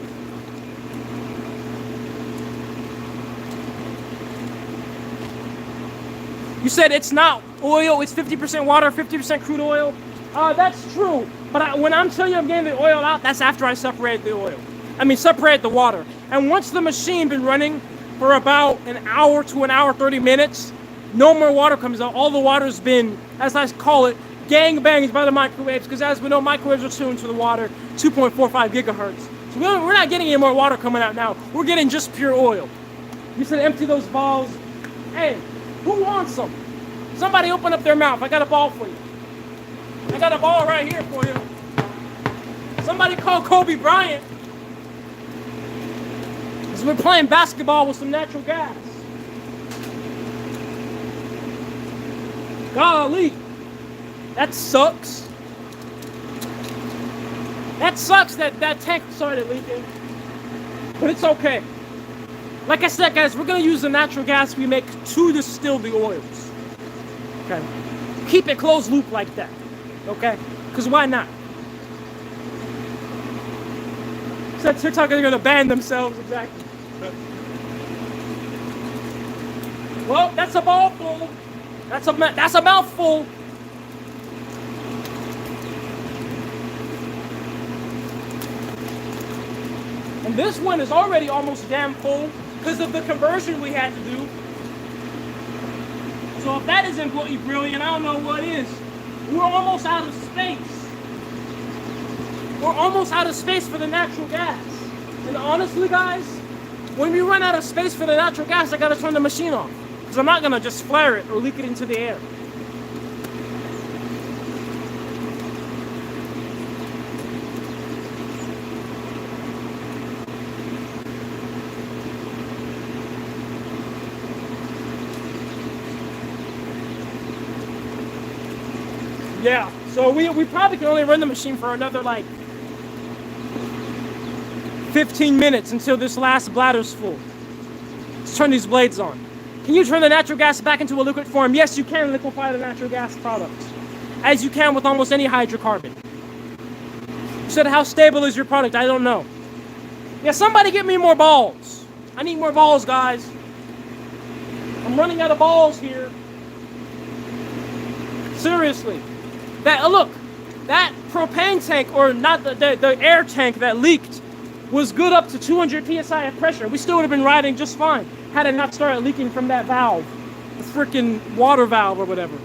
You said it's not oil, it's 50% water, 50% crude oil. That's true. But when I'm telling you I'm getting the oil out, that's after I separate the oil. I mean, separate the water. And once the machine been running for about an hour to an hour, 30 minutes, no more water comes out. All the water's been, as I call it, gang banged by the microwaves, because as we know, microwaves are tuned to the water, 2.45 gigahertz. So we're not getting any more water coming out now. We're getting just pure oil. You said empty those balls. Hey, who wants them? Somebody open up their mouth. I got a ball for you. I got a ball right here for you. Somebody call Kobe Bryant. Because we're playing basketball with some natural gas. Golly. That sucks. That sucks that tank started leaking. But it's okay. Like I said, guys, we're going to use the natural gas we make to distill the oils. Okay? Keep it closed loop like that. Okay? Because why not? So TikTok is going to ban themselves. Exactly. Well, that's a ball full. That's a mouthful. And this one is already almost damn full because of the conversion we had to do. So if that isn't brilliant, I don't know what is. We're almost out of space. We're almost out of space for the natural gas. And honestly, guys, when we run out of space for the natural gas, I gotta turn the machine off. Because I'm not gonna just flare it or leak it into the air. Yeah, so we probably can only run the machine for another like 15 minutes until this last bladder's full. Let's turn these blades on. Can you turn the natural gas back into a liquid form? Yes, you can liquefy the natural gas product, as you can with almost any hydrocarbon. You said, how stable is your product? I don't know. Yeah, somebody get me more balls. I need more balls, guys. I'm running out of balls here. Seriously. Look, that propane tank, or not the air tank that leaked, was good up to 200 psi of pressure. We still would have been riding just fine had it not started leaking from that valve, the freaking water valve or whatever.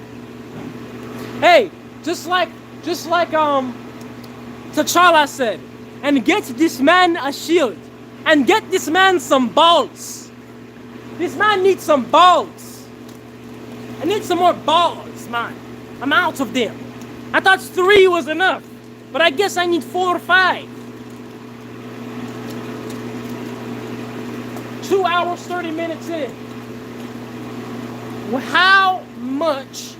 Hey, just like T'Challa said, and get this man a shield, and get this man some balls. This man needs some balls. I need some more balls, man. I'm out of them. I thought 3 was enough, but I guess I need 4 or 5. 2 hours, 30 minutes in. How much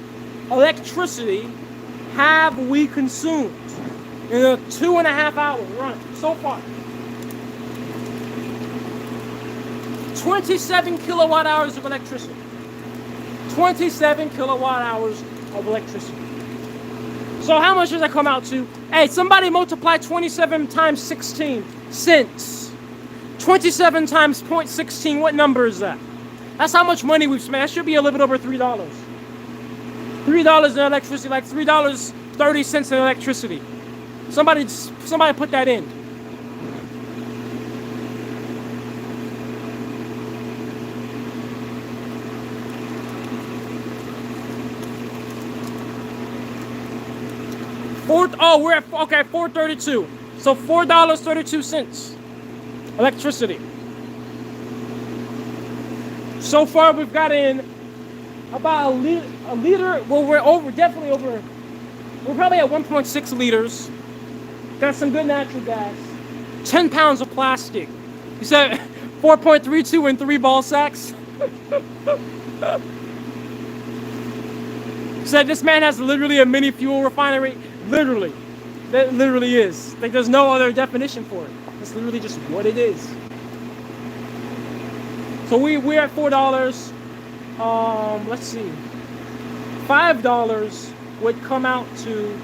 electricity have we consumed in a 2.5 hour run so far? 27 kilowatt hours of electricity. 27 kilowatt hours of electricity. So how much does that come out to? Hey, somebody multiply 27 times 16 cents. 27 times 0.16, what number is that? That's how much money we've spent. That should be a little bit over $3. $3 in electricity, like $3.30 in electricity. Somebody put that in. We're at, okay, $4.32. So $4.32 electricity. So far we've got in about a liter. Well, we're probably at 1.6 liters. Got some good natural gas. 10 pounds of plastic. You said 4.32 in 3 ball sacks? Said this man has literally a mini fuel refinery. Literally. That literally is. Like, there's no other definition for it. It's literally just what it is. So we're at $4. let's see, $5 would come out to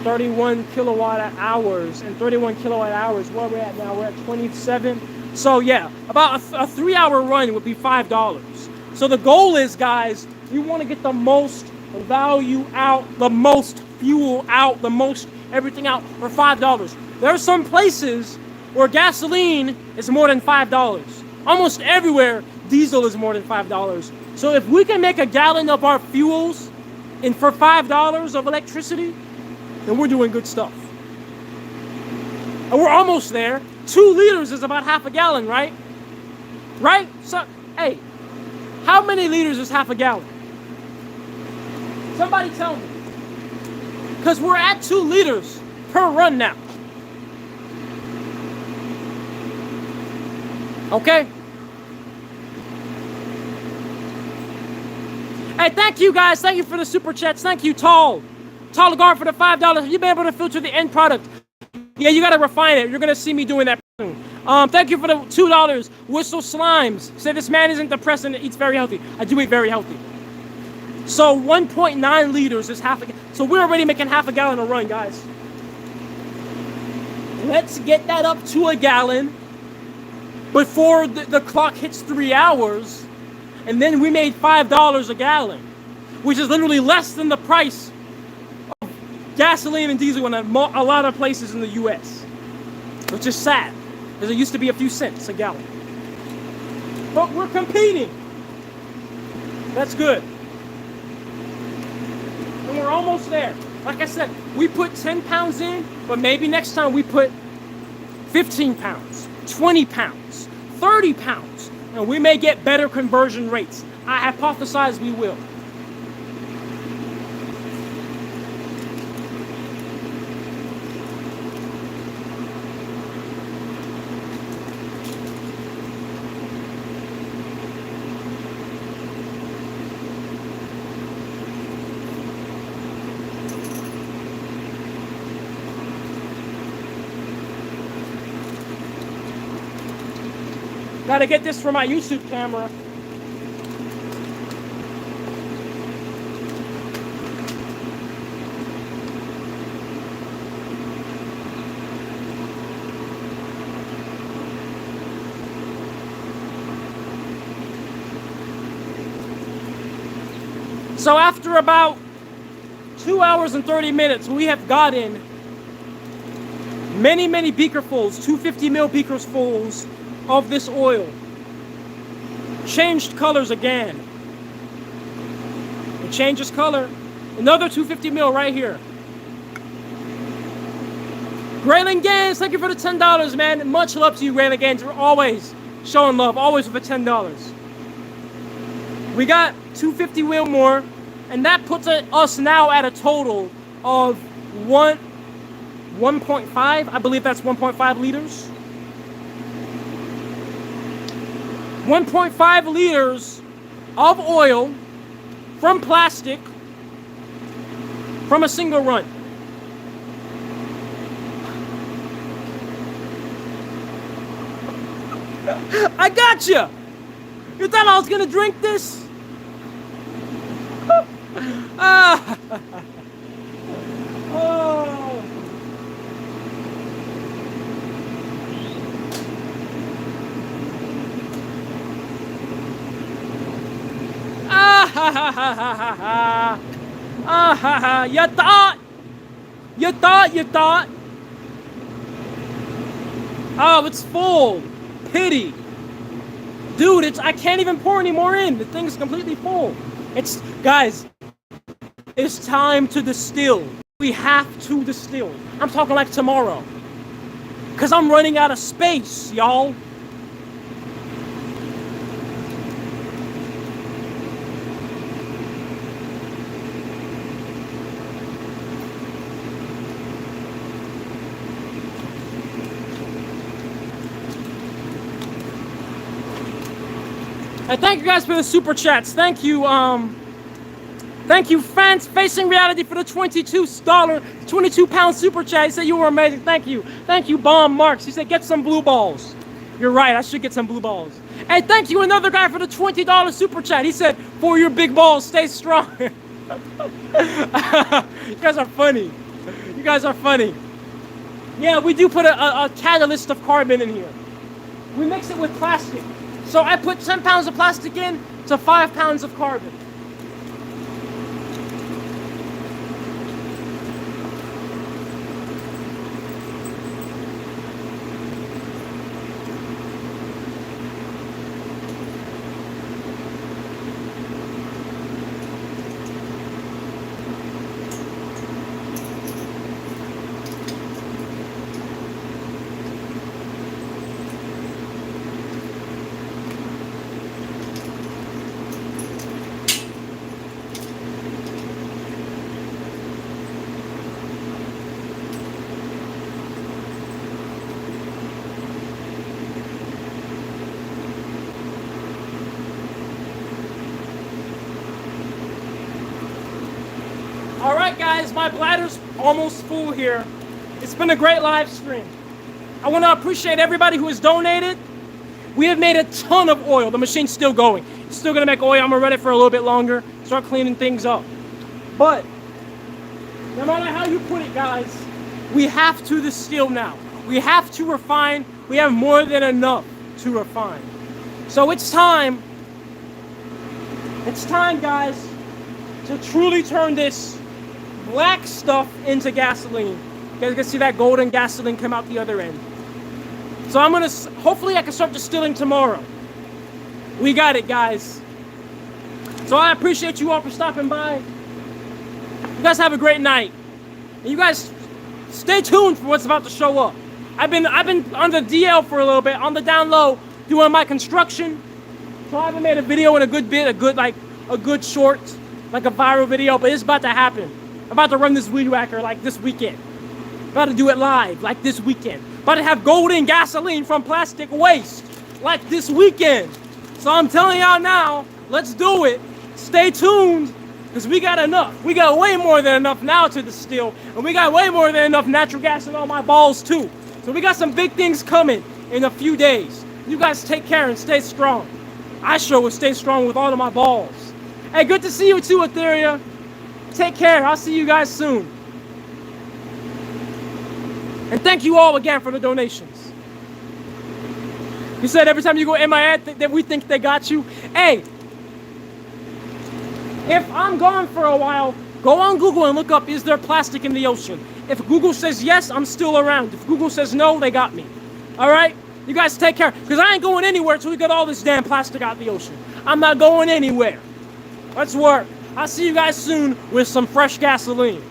31 kilowatt hours, and 31 kilowatt hours, where we're at now, we're at 27. So yeah, about a 3-hour run would be $5. So the goal is, guys, we want to get the most value out, the most fuel out, the most everything out for $5. There are some places where gasoline is more than $5. Almost everywhere, diesel is more than $5. So if we can make a gallon of our fuels for $5 of electricity, then we're doing good stuff. And we're almost there. 2 liters is about half a gallon, right? Right? So, hey, how many liters is half a gallon? Somebody tell me. Because we're at 2 liters per run now. Okay? Hey, thank you guys. Thank you for the super chats. Thank you, Tall Guard, for the $5. You've been able to filter the end product. Yeah, you gotta refine it. You're gonna see me doing that soon. Thank you for the $2. Whistle Slimes. Say this man isn't depressed and eats very healthy. I do eat very healthy. So 1.9 liters is half a gallon. So we're already making half a gallon a run, guys. Let's get that up to a gallon before the clock hits 3 hours. And then we made $5 a gallon, which is literally less than the price of gasoline and diesel in a lot of places in the U.S., which is sad, because it used to be a few cents a gallon. But we're competing. That's good. And we're almost there. Like I said, we put 10 pounds in, but maybe next time we put 15 pounds, 20 pounds, 30 pounds. And we may get better conversion rates. I hypothesize we will. Gotta get this for my YouTube camera. So after about 2 hours and 30 minutes, we have gotten many beakerfuls, 250 ml beakersfuls of this oil. Changed colors again. It changes color. Another 250 ml right here. Grayling Gaines, thank you for the $10, man. Much love to you, Grayling Gaines. We're always showing love, always with the $10. We got 250 ml more, and that puts us now at a total of 1.5. I believe that's 1.5 liters. 1.5 liters of oil from plastic from a single run. I got you. You thought I was gonna drink this? Oh. You thought. Oh, it's full. Pity. Dude, I can't even pour any more in. The thing's completely full. Guys, it's time to distill. We have to distill. I'm talking like tomorrow. Because I'm running out of space, y'all. And thank you guys for the super chats. Thank you, Fans Facing Reality, for the $22, 22-pound super chat. He said you were amazing. Thank you. Thank you, Bomb Marks. He said get some blue balls. You're right. I should get some blue balls. Hey, thank you, another guy, for the $20 super chat. He said, "For your big balls, stay strong." You guys are funny. You guys are funny. Yeah, we do put a catalyst of carbon in here. We mix it with plastic. So I put 10 pounds of plastic in to 5 pounds of carbon. Alright guys, my bladder's almost full here. It's been a great live stream. I want to appreciate everybody who has donated. We have made a ton of oil. The machine's still going. It's still going to make oil. I'm going to run it for a little bit longer. Start cleaning things up. But, no matter how you put it, guys, we have to distill now. We have to refine. We have more than enough to refine. So it's time, guys, to truly turn this black stuff into gasoline. You guys can see that golden gasoline come out the other end. So I'm gonna, hopefully I can start distilling tomorrow. We got it, guys. So I appreciate you all for stopping by. You guys have a great night. And you guys stay tuned for what's about to show up. I've been on the DL for a little bit, on the down low, doing my construction. So I haven't made a video in a good bit, a good short, like a viral video, but it's about to happen. I'm about to run this weed whacker like this weekend. About to do it live like this weekend. About to have golden gasoline from plastic waste like this weekend. So I'm telling y'all now, let's do it. Stay tuned, because we got enough. We got way more than enough now to distill, and we got way more than enough natural gas in all my balls too. So we got some big things coming in a few days. You guys take care and stay strong. I sure will stay strong with all of my balls. Hey, good to see you too, Etheria. Take care. I'll see you guys soon. And thank you all again for the donations. You said every time you go in my ad that we think they got you. Hey, if I'm gone for a while, go on Google and look up, is there plastic in the ocean? If Google says yes, I'm still around. If Google says no, they got me. All right? You guys take care, because I ain't going anywhere until we get all this damn plastic out of the ocean. I'm not going anywhere. Let's work. I'll see you guys soon with some fresh gasoline.